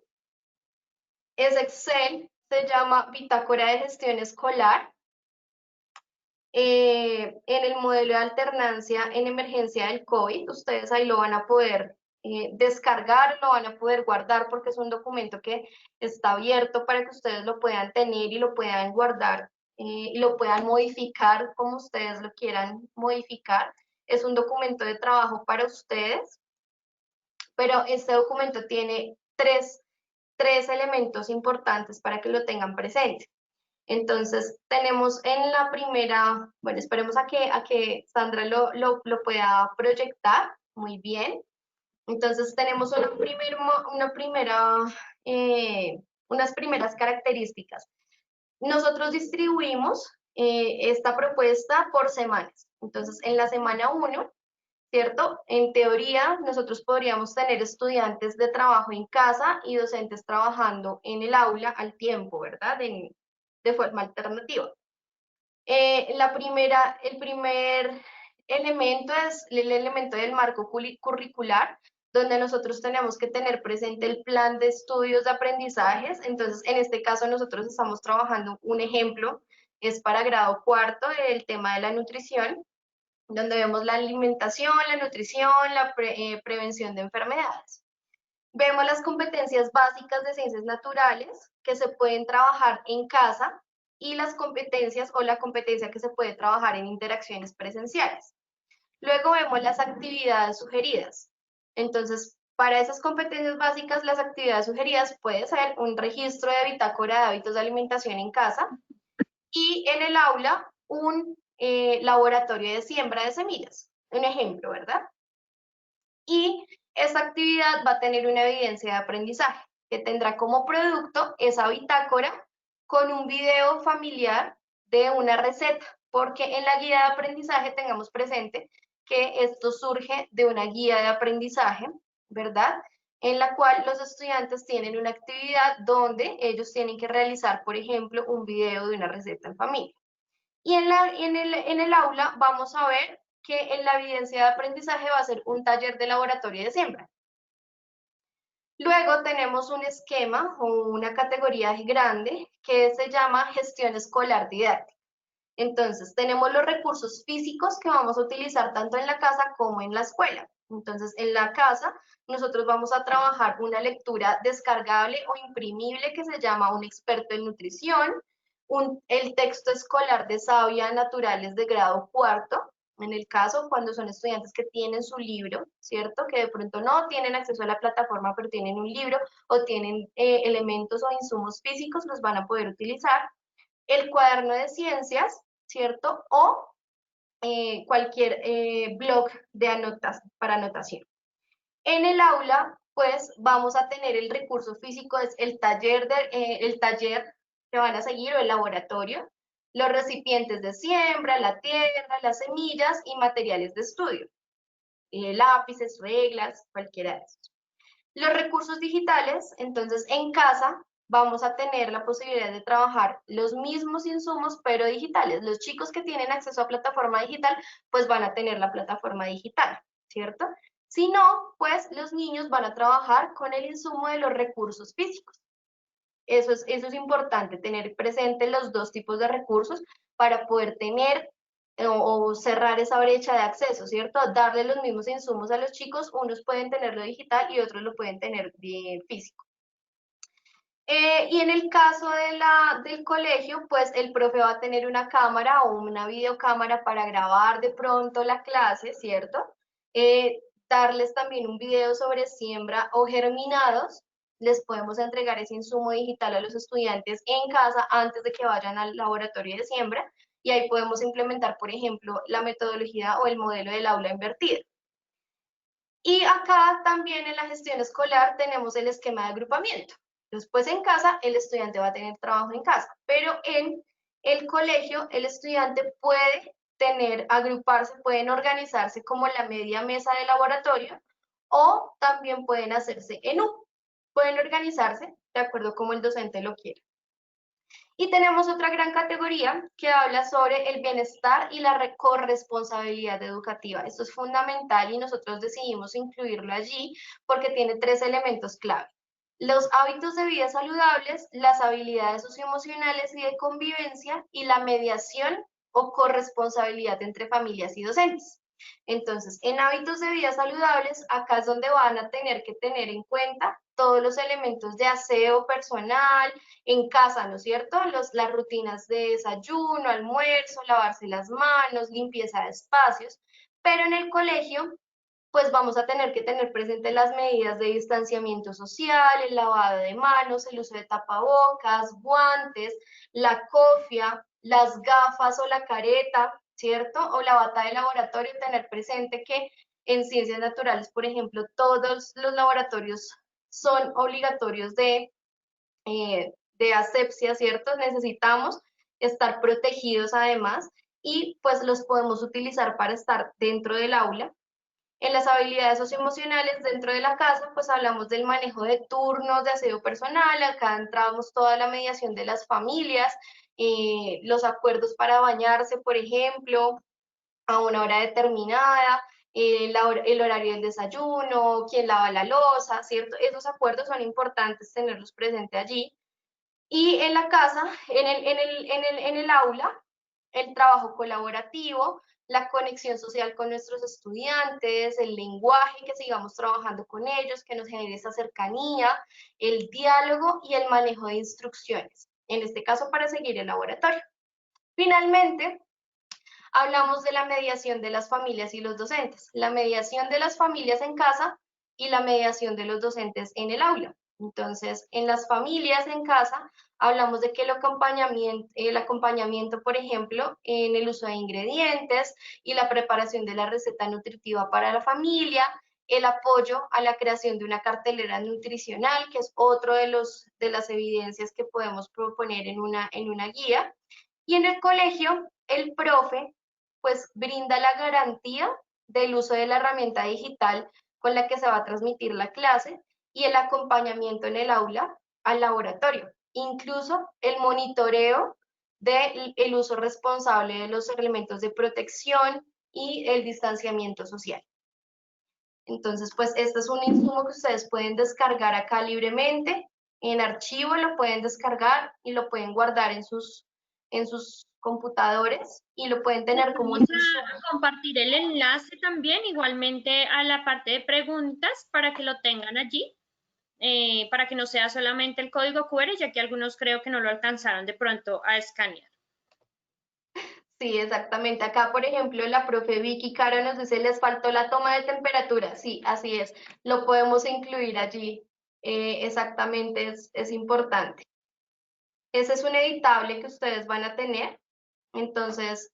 Ese Excel se llama Bitácora de Gestión Escolar. En el modelo de alternancia en emergencia del COVID, ustedes ahí lo van a poder descargar, lo van a poder guardar porque es un documento que está abierto para que ustedes lo puedan tener y lo puedan guardar lo puedan modificar como ustedes lo quieran modificar. Es un documento de trabajo para ustedes, pero este documento tiene tres elementos importantes para que lo tengan presente. Entonces, tenemos en la primera, bueno, esperemos a que Sandra lo pueda proyectar muy bien. Entonces, tenemos unas primeras características. Nosotros distribuimos esta propuesta por semanas. Entonces, en la semana 1, ¿cierto? En teoría, nosotros podríamos tener estudiantes de trabajo en casa y docentes trabajando en el aula al tiempo, ¿verdad? De forma alternativa. El primer elemento es el elemento del marco curricular, donde nosotros tenemos que tener presente el plan de estudios de aprendizajes. Entonces, en este caso, nosotros estamos trabajando un ejemplo, es para grado cuarto, el tema de la nutrición, donde vemos la alimentación, la nutrición, la prevención de enfermedades. Vemos las competencias básicas de ciencias naturales que se pueden trabajar en casa y las competencias o la competencia que se puede trabajar en interacciones presenciales. Luego vemos las actividades sugeridas. Entonces, para esas competencias básicas, las actividades sugeridas puede ser un registro de bitácora de hábitos de alimentación en casa y en el aula un laboratorio de siembra de semillas. Un ejemplo, ¿verdad? Y esta actividad va a tener una evidencia de aprendizaje que tendrá como producto esa bitácora con un video familiar de una receta, porque en la guía de aprendizaje tengamos presente que esto surge de una guía de aprendizaje, ¿verdad? En la cual los estudiantes tienen una actividad donde ellos tienen que realizar, por ejemplo, un video de una receta en familia. Y en el aula vamos a ver que en la evidencia de aprendizaje va a ser un taller de laboratorio de siembra. Luego tenemos un esquema o una categoría grande que se llama gestión escolar didáctica. Entonces, tenemos los recursos físicos que vamos a utilizar tanto en la casa como en la escuela. Entonces, en la casa, nosotros vamos a trabajar una lectura descargable o imprimible que se llama Un experto en nutrición, el texto escolar de Savia Naturales de grado cuarto, en el caso cuando son estudiantes que tienen su libro, ¿cierto? Que de pronto no tienen acceso a la plataforma, pero tienen un libro o tienen elementos o insumos físicos, los van a poder utilizar. El cuaderno de ciencias, ¿cierto? O cualquier blog de para anotación. En el aula, pues vamos a tener el recurso físico, es el taller que van a seguir o el laboratorio, los recipientes de siembra, la tierra, las semillas y materiales de estudio, lápices, reglas, cualquiera de esos. Los recursos digitales, entonces en casa vamos a tener la posibilidad de trabajar los mismos insumos, pero digitales. Los chicos que tienen acceso a plataforma digital, pues van a tener la plataforma digital, ¿cierto? Si no, pues los niños van a trabajar con el insumo de los recursos físicos. Eso es importante, tener presente los dos tipos de recursos para poder tener o cerrar esa brecha de acceso, ¿cierto? Darle los mismos insumos a los chicos, unos pueden tenerlo digital y otros lo pueden tener físico. Y en el caso del colegio, pues el profe va a tener una cámara o una videocámara para grabar de pronto la clase, ¿cierto? Darles también un video sobre siembra o germinados. Les podemos entregar ese insumo digital a los estudiantes en casa antes de que vayan al laboratorio de siembra y ahí podemos implementar, por ejemplo, la metodología o el modelo del aula invertida. Y acá también en la gestión escolar tenemos el esquema de agrupamiento. Después en casa el estudiante va a tener trabajo en casa, pero en el colegio el estudiante puede agruparse, pueden organizarse como la media mesa de laboratorio o también pueden hacerse en U. Pueden organizarse de acuerdo como el docente lo quiera. Y tenemos otra gran categoría que habla sobre el bienestar y la corresponsabilidad educativa. Esto es fundamental y nosotros decidimos incluirlo allí porque tiene tres elementos clave. Los hábitos de vida saludables, las habilidades socioemocionales y de convivencia y la mediación o corresponsabilidad entre familias y docentes. Entonces, en hábitos de vida saludables, acá es donde van a tener que tener en cuenta todos los elementos de aseo personal en casa, ¿no es cierto? Las rutinas de desayuno, almuerzo, lavarse las manos, limpieza de espacios, pero en el colegio pues vamos a tener que tener presente las medidas de distanciamiento social, el lavado de manos, el uso de tapabocas, guantes, la cofia, las gafas o la careta, ¿cierto? O la bata de laboratorio, tener presente que en ciencias naturales, por ejemplo, todos los laboratorios son obligatorios de asepsia, ¿cierto? Necesitamos estar protegidos además y pues los podemos utilizar para estar dentro del aula. En las habilidades socioemocionales dentro de la casa, pues hablamos del manejo de turnos, de aseo personal, acá entramos toda la mediación de las familias, los acuerdos para bañarse, por ejemplo, a una hora determinada, el horario del desayuno, quién lava la loza, ¿cierto? Esos acuerdos son importantes tenerlos presentes allí. Y en la casa, en el aula, el trabajo colaborativo, la conexión social con nuestros estudiantes, el lenguaje, que sigamos trabajando con ellos, que nos genere esa cercanía, el diálogo y el manejo de instrucciones, en este caso para seguir el laboratorio. Finalmente, hablamos de la mediación de las familias y los docentes, la mediación de las familias en casa y la mediación de los docentes en el aula. Entonces, en las familias en casa, hablamos de que el acompañamiento, por ejemplo, en el uso de ingredientes y la preparación de la receta nutritiva para la familia, el apoyo a la creación de una cartelera nutricional, que es otro de las evidencias que podemos proponer en una guía. Y en el colegio, el profe pues brinda la garantía del uso de la herramienta digital con la que se va a transmitir la clase y el acompañamiento en el aula al laboratorio, incluso el monitoreo del uso responsable de los elementos de protección y el distanciamiento social. Entonces, pues este es un insumo que ustedes pueden descargar acá libremente, en archivo lo pueden descargar y lo pueden guardar en sus computadores y lo pueden tener como un Vamos insumo. a compartir el enlace también, igualmente a la parte de preguntas para que lo tengan allí, para que no sea solamente el código QR, ya que algunos creo que no lo alcanzaron de pronto a escanear. Sí, exactamente. Acá, por ejemplo, la profe Vicky Caro nos dice, les faltó la toma de temperatura. Sí, así es. Lo podemos incluir allí. Exactamente, es importante. Ese es un editable que ustedes van a tener. Entonces,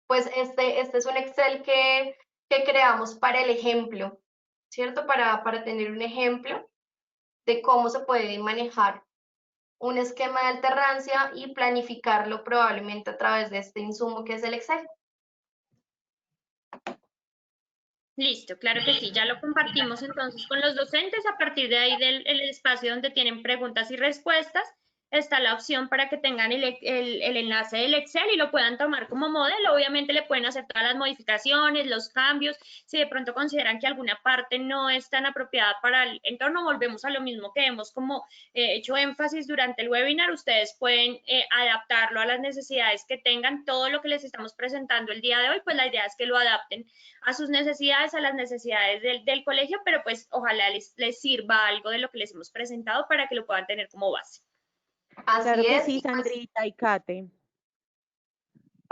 pues este es un Excel que creamos para el ejemplo, ¿cierto? Para tener un ejemplo de cómo se puede manejar un esquema de alternancia y planificarlo probablemente a través de este insumo que es el Excel. Listo, claro que sí, ya lo compartimos entonces con los docentes. A partir de ahí del el espacio donde tienen preguntas y respuestas, está la opción para que tengan el enlace del Excel y lo puedan tomar como modelo. Obviamente le pueden hacer todas las modificaciones, los cambios. Si de pronto consideran que alguna parte no es tan apropiada para el entorno, volvemos a lo mismo que hemos como hecho énfasis durante el webinar. Ustedes pueden adaptarlo a las necesidades que tengan. Todo lo que les estamos presentando el día de hoy, pues la idea es que lo adapten a sus necesidades, a las necesidades del colegio, pero pues ojalá les sirva algo de lo que les hemos presentado para que lo puedan tener como base. Así Claro que es. sí, Y pues, Sandrita y Kate.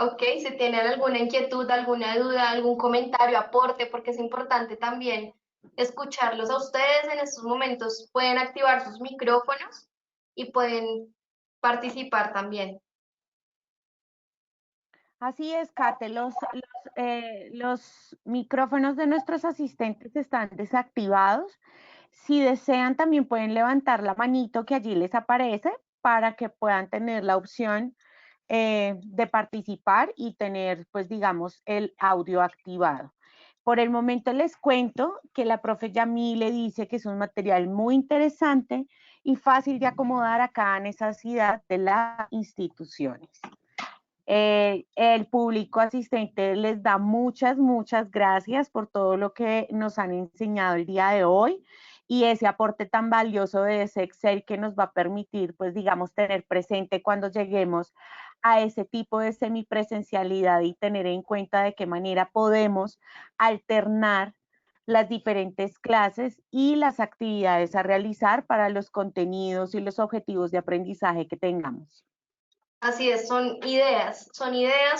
ok, si tienen alguna inquietud, alguna duda, algún comentario, aporte, porque es importante también escucharlos a ustedes en estos momentos. Pueden activar sus micrófonos y pueden participar también. Así es, Kate, los micrófonos de nuestros asistentes están desactivados. Si desean, también pueden levantar la manito que allí les aparece para que puedan tener la opción de participar y tener, pues digamos, el audio activado. Por el momento les cuento que la profe Yamile dice que es un material muy interesante y fácil de acomodar a cada necesidad de las instituciones. El público asistente les da muchas gracias por todo lo que nos han enseñado el día de hoy y ese aporte tan valioso de ese Excel que nos va a permitir, pues digamos, tener presente cuando lleguemos a ese tipo de semipresencialidad y tener en cuenta de qué manera podemos alternar las diferentes clases y las actividades a realizar para los contenidos y los objetivos de aprendizaje que tengamos. Así es, son ideas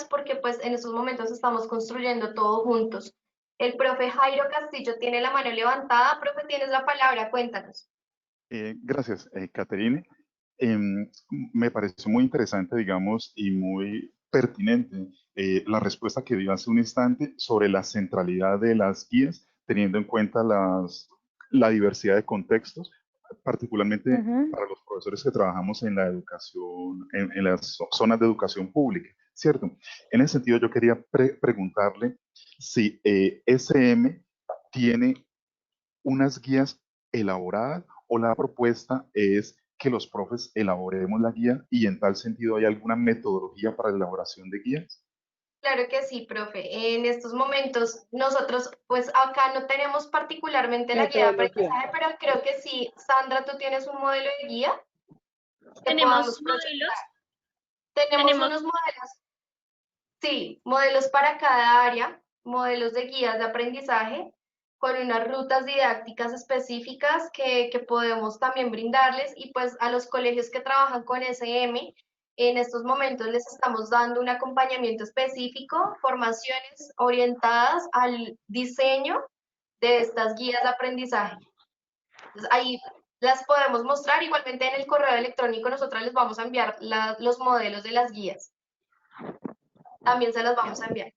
porque pues en estos momentos estamos construyendo todo juntos. El profe Jairo Castillo tiene la mano levantada. Profe, tienes la palabra, cuéntanos. Gracias, Caterine. Me pareció muy interesante, digamos, y muy pertinente la respuesta que dio hace un instante sobre la centralidad de las guías, teniendo en cuenta la diversidad de contextos, particularmente para los profesores que trabajamos en la educación, en las zonas de educación pública, ¿cierto? En ese sentido, yo quería preguntarle si SM tiene unas guías elaboradas o la propuesta es que los profes elaboremos la guía y en tal sentido hay alguna metodología para la elaboración de guías. Claro que sí, profe. En estos momentos nosotros, pues acá no tenemos particularmente la guía de Metodología. aprendizaje, pero creo que sí. Sandra, ¿tú tienes un modelo de guía que Tenemos podamos modelos, proyectar? Tenemos tenemos, unos modelos, sí, modelos para cada área, modelos de guías de aprendizaje con unas rutas didácticas específicas que podemos también brindarles y pues a los colegios que trabajan con SM, en estos momentos les estamos dando un acompañamiento específico, formaciones orientadas al diseño de estas guías de aprendizaje. Entonces, ahí las podemos mostrar, igualmente en el correo electrónico nosotros les vamos a enviar los modelos de las guías, también se las vamos a enviar.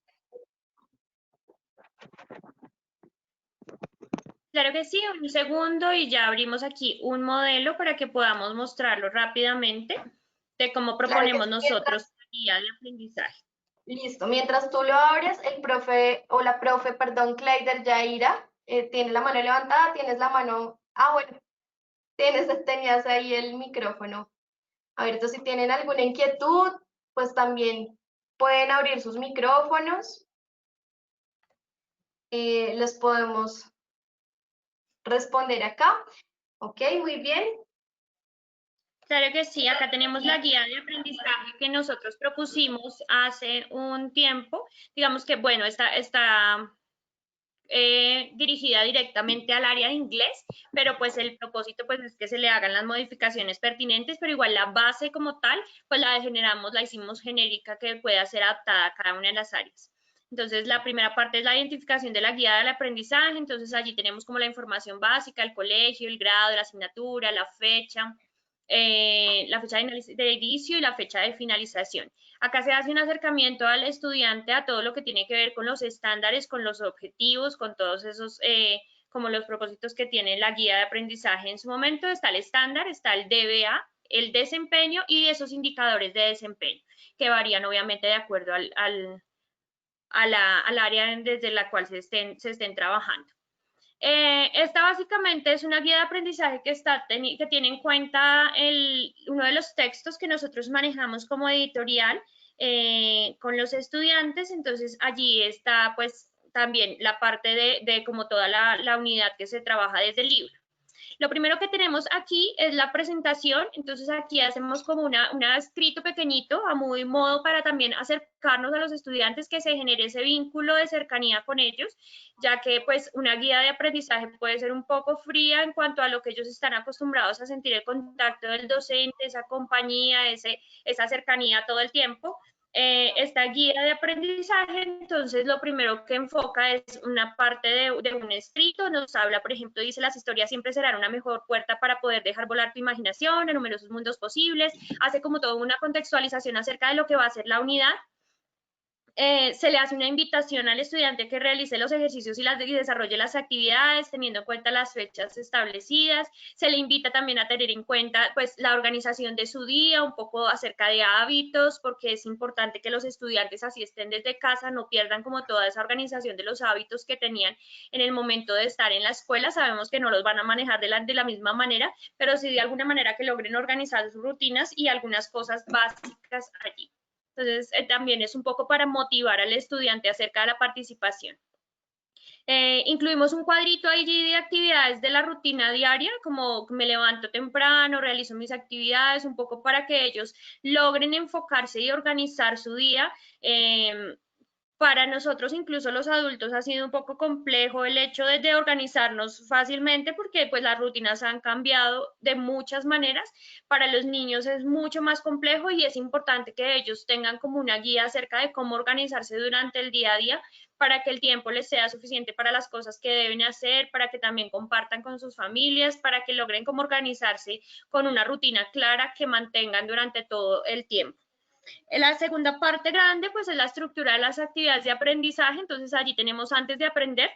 claro que sí, un segundo y ya abrimos aquí un modelo para que podamos mostrarlo rápidamente de cómo Claro que proponemos sí, nosotros la guía de aprendizaje. listo. Mientras tú lo abres, el profe, o la profe, perdón, Kleider Yaira, tiene la mano levantada, tienes la mano, bueno, tenías ahí el micrófono abierto. Si tienen alguna inquietud, pues también pueden abrir sus micrófonos, les podemos responder acá. Ok, muy bien. Claro que sí, acá tenemos la guía de aprendizaje que nosotros propusimos hace un tiempo. Digamos que, bueno, está dirigida directamente al área de inglés, pero pues el propósito pues es que se le hagan las modificaciones pertinentes, pero igual la base como tal, pues la generamos, la hicimos genérica que pueda ser adaptada a cada una de las áreas. Entonces, la primera parte es la identificación de la guía del aprendizaje, entonces allí tenemos como la información básica, el colegio, el grado, la asignatura, la fecha de inicio y la fecha de finalización. Acá se hace un acercamiento al estudiante a todo lo que tiene que ver con los estándares, con los objetivos, con todos esos, como los propósitos que tiene la guía de aprendizaje en su momento. Está el estándar, está el DBA, el desempeño y esos indicadores de desempeño, que varían obviamente de acuerdo al área desde la cual se estén trabajando. Esta básicamente es una guía de aprendizaje que tiene en cuenta uno de los textos que nosotros manejamos como editorial con los estudiantes. Entonces allí está pues también la parte de como toda la unidad que se trabaja desde el libro. Lo primero que tenemos aquí es la presentación, entonces aquí hacemos como un escrito pequeñito a muy modo para también acercarnos a los estudiantes, que se genere ese vínculo de cercanía con ellos, ya que pues una guía de aprendizaje puede ser un poco fría en cuanto a lo que ellos están acostumbrados a sentir el contacto del docente, esa compañía, esa cercanía todo el tiempo. Esta guía de aprendizaje, entonces lo primero que enfoca es una parte de un escrito, nos habla, por ejemplo, dice: las historias siempre serán una mejor puerta para poder dejar volar tu imaginación en numerosos mundos posibles, hace como toda una contextualización acerca de lo que va a ser la unidad. Se le hace una invitación al estudiante que realice los ejercicios y desarrolle las actividades teniendo en cuenta las fechas establecidas. Se le invita también a tener en cuenta pues la organización de su día, un poco acerca de hábitos, porque es importante que los estudiantes, así estén desde casa, no pierdan como toda esa organización de los hábitos que tenían en el momento de estar en la escuela. Sabemos que no los van a manejar de la misma manera, pero sí de alguna manera que logren organizar sus rutinas y algunas cosas básicas allí. Entonces, también es un poco para motivar al estudiante acerca de la participación. Incluimos un cuadrito allí de actividades de la rutina diaria, como me levanto temprano, realizo mis actividades, un poco para que ellos logren enfocarse y organizar su día. Para nosotros, incluso los adultos, ha sido un poco complejo el hecho de organizarnos fácilmente porque pues las rutinas han cambiado de muchas maneras. Para los niños es mucho más complejo y es importante que ellos tengan como una guía acerca de cómo organizarse durante el día a día para que el tiempo les sea suficiente para las cosas que deben hacer, para que también compartan con sus familias, para que logren cómo organizarse con una rutina clara que mantengan durante todo el tiempo. La segunda parte grande, pues es la estructura de las actividades de aprendizaje. Entonces allí tenemos antes de aprender,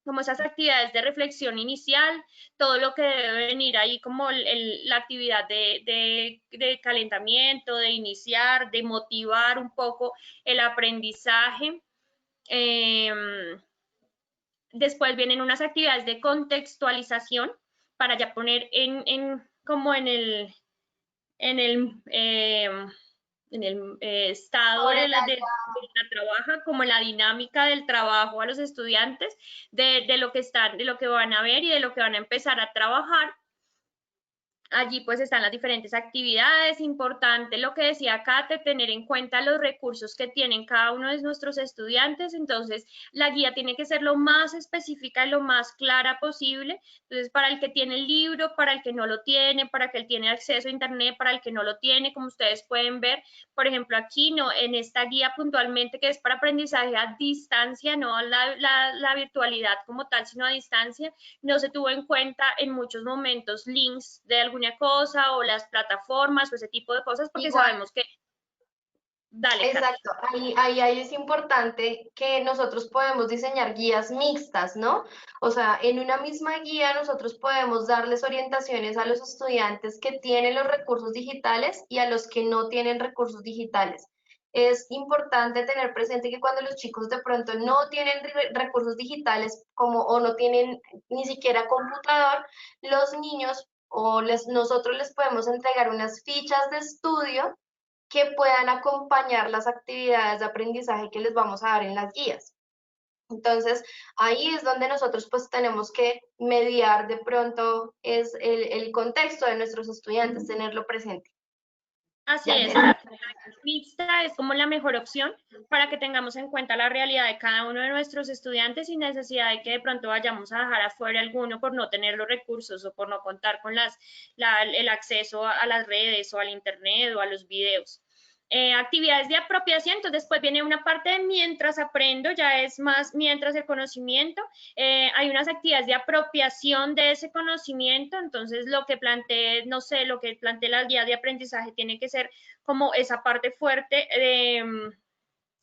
como esas actividades de reflexión inicial, todo lo que debe venir ahí como la actividad de calentamiento, de iniciar, de motivar un poco el aprendizaje. Después vienen unas actividades de contextualización para ya poner como en el estado Sobre la la trabaja, como la dinámica del trabajo a los estudiantes, de lo que están, de lo que van a ver y de lo que van a empezar a trabajar. Allí pues están las diferentes actividades. Importante lo que decía Kate, tener en cuenta los recursos que tienen cada uno de nuestros estudiantes. Entonces la guía tiene que ser lo más específica y lo más clara posible. Entonces para el que tiene el libro, para el que no lo tiene, para el que tiene acceso a internet, para el que no lo tiene, como ustedes pueden ver, por ejemplo aquí no, en esta guía puntualmente que es para aprendizaje a distancia, no la virtualidad como tal, sino a distancia, no se tuvo en cuenta en muchos momentos links de alguna cosa o las plataformas o ese tipo de cosas porque igual. sabemos que... Dale, Kat. Exacto, ahí es importante que nosotros podemos diseñar guías mixtas, ¿no? O sea, en una misma guía nosotros podemos darles orientaciones a los estudiantes que tienen los recursos digitales y a los que no tienen recursos digitales. Es importante tener presente que cuando los chicos de pronto no tienen recursos digitales como o no tienen ni siquiera computador, los niños nosotros les podemos entregar unas fichas de estudio que puedan acompañar las actividades de aprendizaje que les vamos a dar en las guías. Entonces, ahí es donde nosotros pues tenemos que mediar de pronto es el contexto de nuestros estudiantes, tenerlo presente. Así Ya, es, Kat. Mixta es como la mejor opción para que tengamos en cuenta la realidad de cada uno de nuestros estudiantes sin necesidad de que de pronto vayamos a dejar afuera alguno por no tener los recursos o por no contar con el acceso a las redes o al internet o a los videos. Actividades de apropiación, entonces después viene una parte de mientras aprendo, ya es más mientras el conocimiento, hay unas actividades de apropiación de ese conocimiento, entonces lo que planteé, no sé, lo que planteé la guía de aprendizaje tiene que ser como esa parte fuerte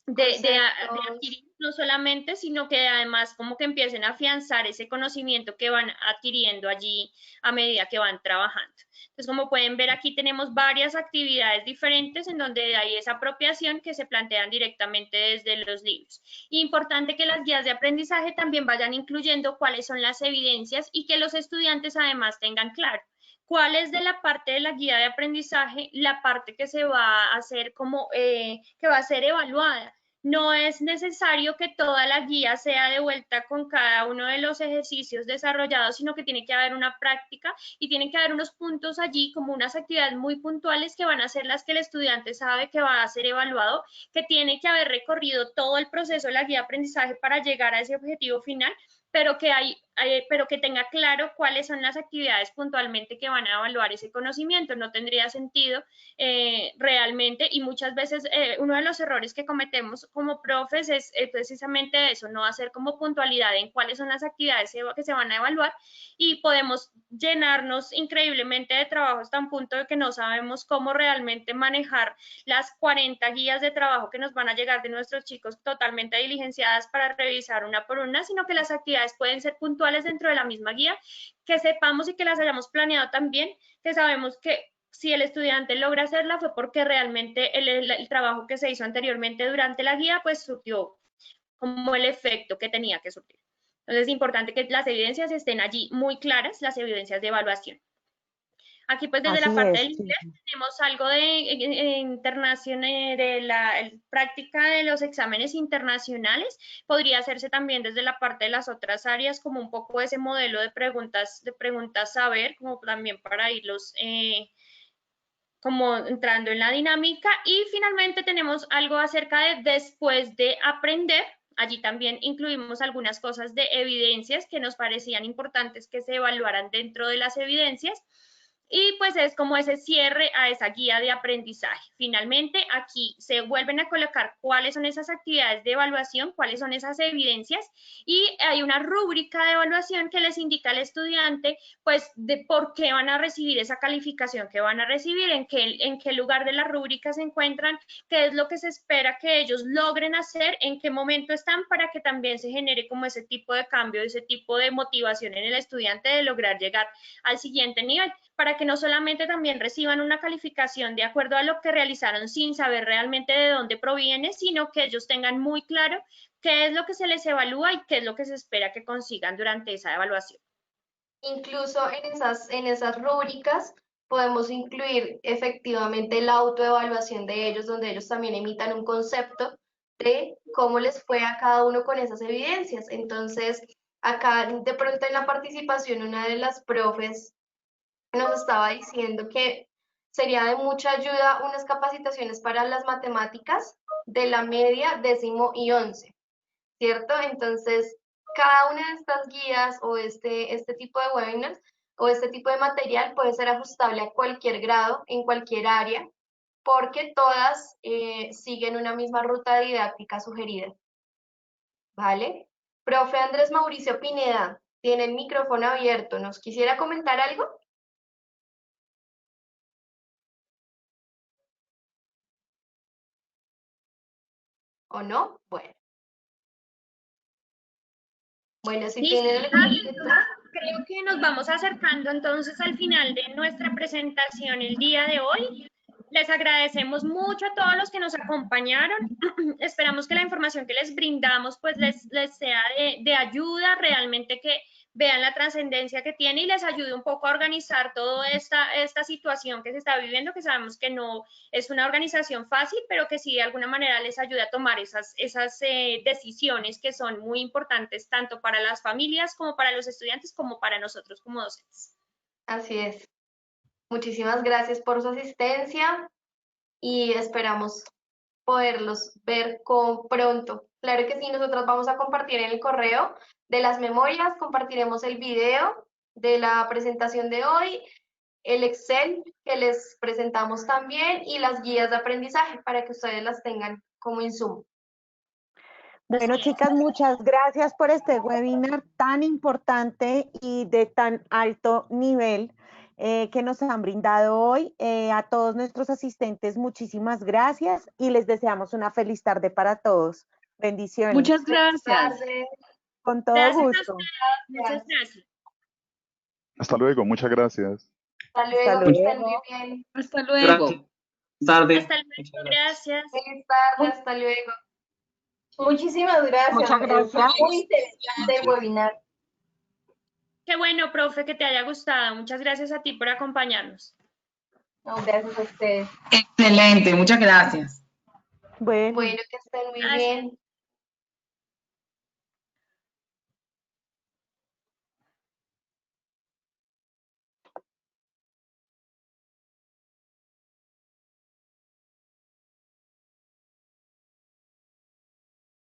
de adquirir no solamente, sino que además como que empiecen a afianzar ese conocimiento que van adquiriendo allí a medida que van trabajando. Entonces, como pueden ver, aquí tenemos varias actividades diferentes en donde hay esa apropiación que se plantean directamente desde los libros. Importante que las guías de aprendizaje también vayan incluyendo cuáles son las evidencias y que los estudiantes además tengan claro cuál es de la parte de la guía de aprendizaje la parte que se va a hacer como que va a ser evaluada. No es necesario que toda la guía sea de vuelta con cada uno de los ejercicios desarrollados, sino que tiene que haber una práctica y tiene que haber unos puntos allí como unas actividades muy puntuales que van a ser las que el estudiante sabe que va a ser evaluado, que tiene que haber recorrido todo el proceso de la guía de aprendizaje para llegar a ese objetivo final, pero pero que tenga claro cuáles son las actividades puntualmente que van a evaluar ese conocimiento. No tendría sentido realmente y muchas veces uno de los errores que cometemos como profes es precisamente eso, no hacer como puntualidad en cuáles son las actividades que se van a evaluar y podemos llenarnos increíblemente de trabajo hasta un punto de que no sabemos cómo realmente manejar las 40 guías de trabajo que nos van a llegar de nuestros chicos totalmente diligenciadas para revisar una por una, sino que las actividades pueden ser puntuales dentro de la misma guía, que sepamos y que las hayamos planeado también, que sabemos que si el estudiante logra hacerla fue porque realmente el trabajo que se hizo anteriormente durante la guía pues surtió como el efecto que tenía que surtir. Entonces es importante que las evidencias estén allí muy claras, las evidencias de evaluación. Aquí pues desde la Así parte es, del sí. inglés tenemos algo de internación, de la práctica de los exámenes internacionales. Podría hacerse también desde la parte de las otras áreas como un poco ese modelo de preguntas saber, como también para irlos como entrando en la dinámica. Y finalmente tenemos algo acerca de después de aprender. Allí también incluimos algunas cosas de evidencias que nos parecían importantes que se evaluaran dentro de las evidencias. Y pues es como ese cierre a esa guía de aprendizaje. Finalmente, aquí se vuelven a colocar cuáles son esas actividades de evaluación, cuáles son esas evidencias, y hay una rúbrica de evaluación que les indica al estudiante, pues, de por qué van a recibir esa calificación que van a recibir, en qué lugar de la rúbrica se encuentran, qué es lo que se espera que ellos logren hacer, en qué momento están, para que también se genere como ese tipo de cambio, ese tipo de motivación en el estudiante de lograr llegar al siguiente nivel, para que no solamente también reciban una calificación de acuerdo a lo que realizaron sin saber realmente de dónde proviene, sino que ellos tengan muy claro qué es lo que se les evalúa y qué es lo que se espera que consigan durante esa evaluación. Incluso en esas rúbricas podemos incluir efectivamente la autoevaluación de ellos, donde ellos también emitan un concepto de cómo les fue a cada uno con esas evidencias. Entonces, acá de pronto en la participación, una de las profes nos estaba diciendo que sería de mucha ayuda unas capacitaciones para las matemáticas de la media, décimo y 11, ¿cierto? Entonces, cada una de estas guías o este tipo de webinars o este tipo de material puede ser ajustable a cualquier grado, en cualquier área, porque todas siguen una misma ruta didáctica sugerida. ¿Vale? Profe Andrés Mauricio Pineda, tiene el micrófono abierto. ¿Nos quisiera comentar algo? ¿O no? Bueno. Bueno, si Listo. tienen alguna inquietud. Creo que nos vamos acercando entonces al final de nuestra presentación el día de hoy. Les agradecemos mucho a todos los que nos acompañaron. Esperamos que la información que les brindamos pues les sea de ayuda, realmente que vean la trascendencia que tiene y les ayude un poco a organizar toda esta situación que se está viviendo, que sabemos que no es una organización fácil, pero que sí de alguna manera les ayude a tomar esas decisiones que son muy importantes tanto para las familias como para los estudiantes como para nosotros como docentes. Así es. Muchísimas gracias por su asistencia y esperamos poderlos ver con pronto. Claro que sí, nosotros vamos a compartir en el correo de las memorias, compartiremos el video de la presentación de hoy, el Excel que les presentamos también y las guías de aprendizaje para que ustedes las tengan como insumo. Bueno, chicas, muchas gracias por este webinar tan importante y de tan alto nivel que nos han brindado hoy. A todos nuestros asistentes, muchísimas gracias y les deseamos una feliz tarde para todos. Bendiciones. Muchas gracias. Tarde. Con todo Gracias gusto. a ustedes. Muchas gracias. Hasta luego, muchas gracias. Hasta luego, Hasta que estén luego. muy bien. Hasta luego. Gracias. Tarde. Hasta luego. Gracias. Feliz tarde, hasta luego. Muchísimas gracias. Muchas gracias. Fue muy interesante el webinar. Qué bueno, profe, que te haya gustado. Muchas gracias a ti por acompañarnos. No, gracias a ustedes. Excelente, muchas gracias. Bueno. Bueno, que estén muy Gracias. bien.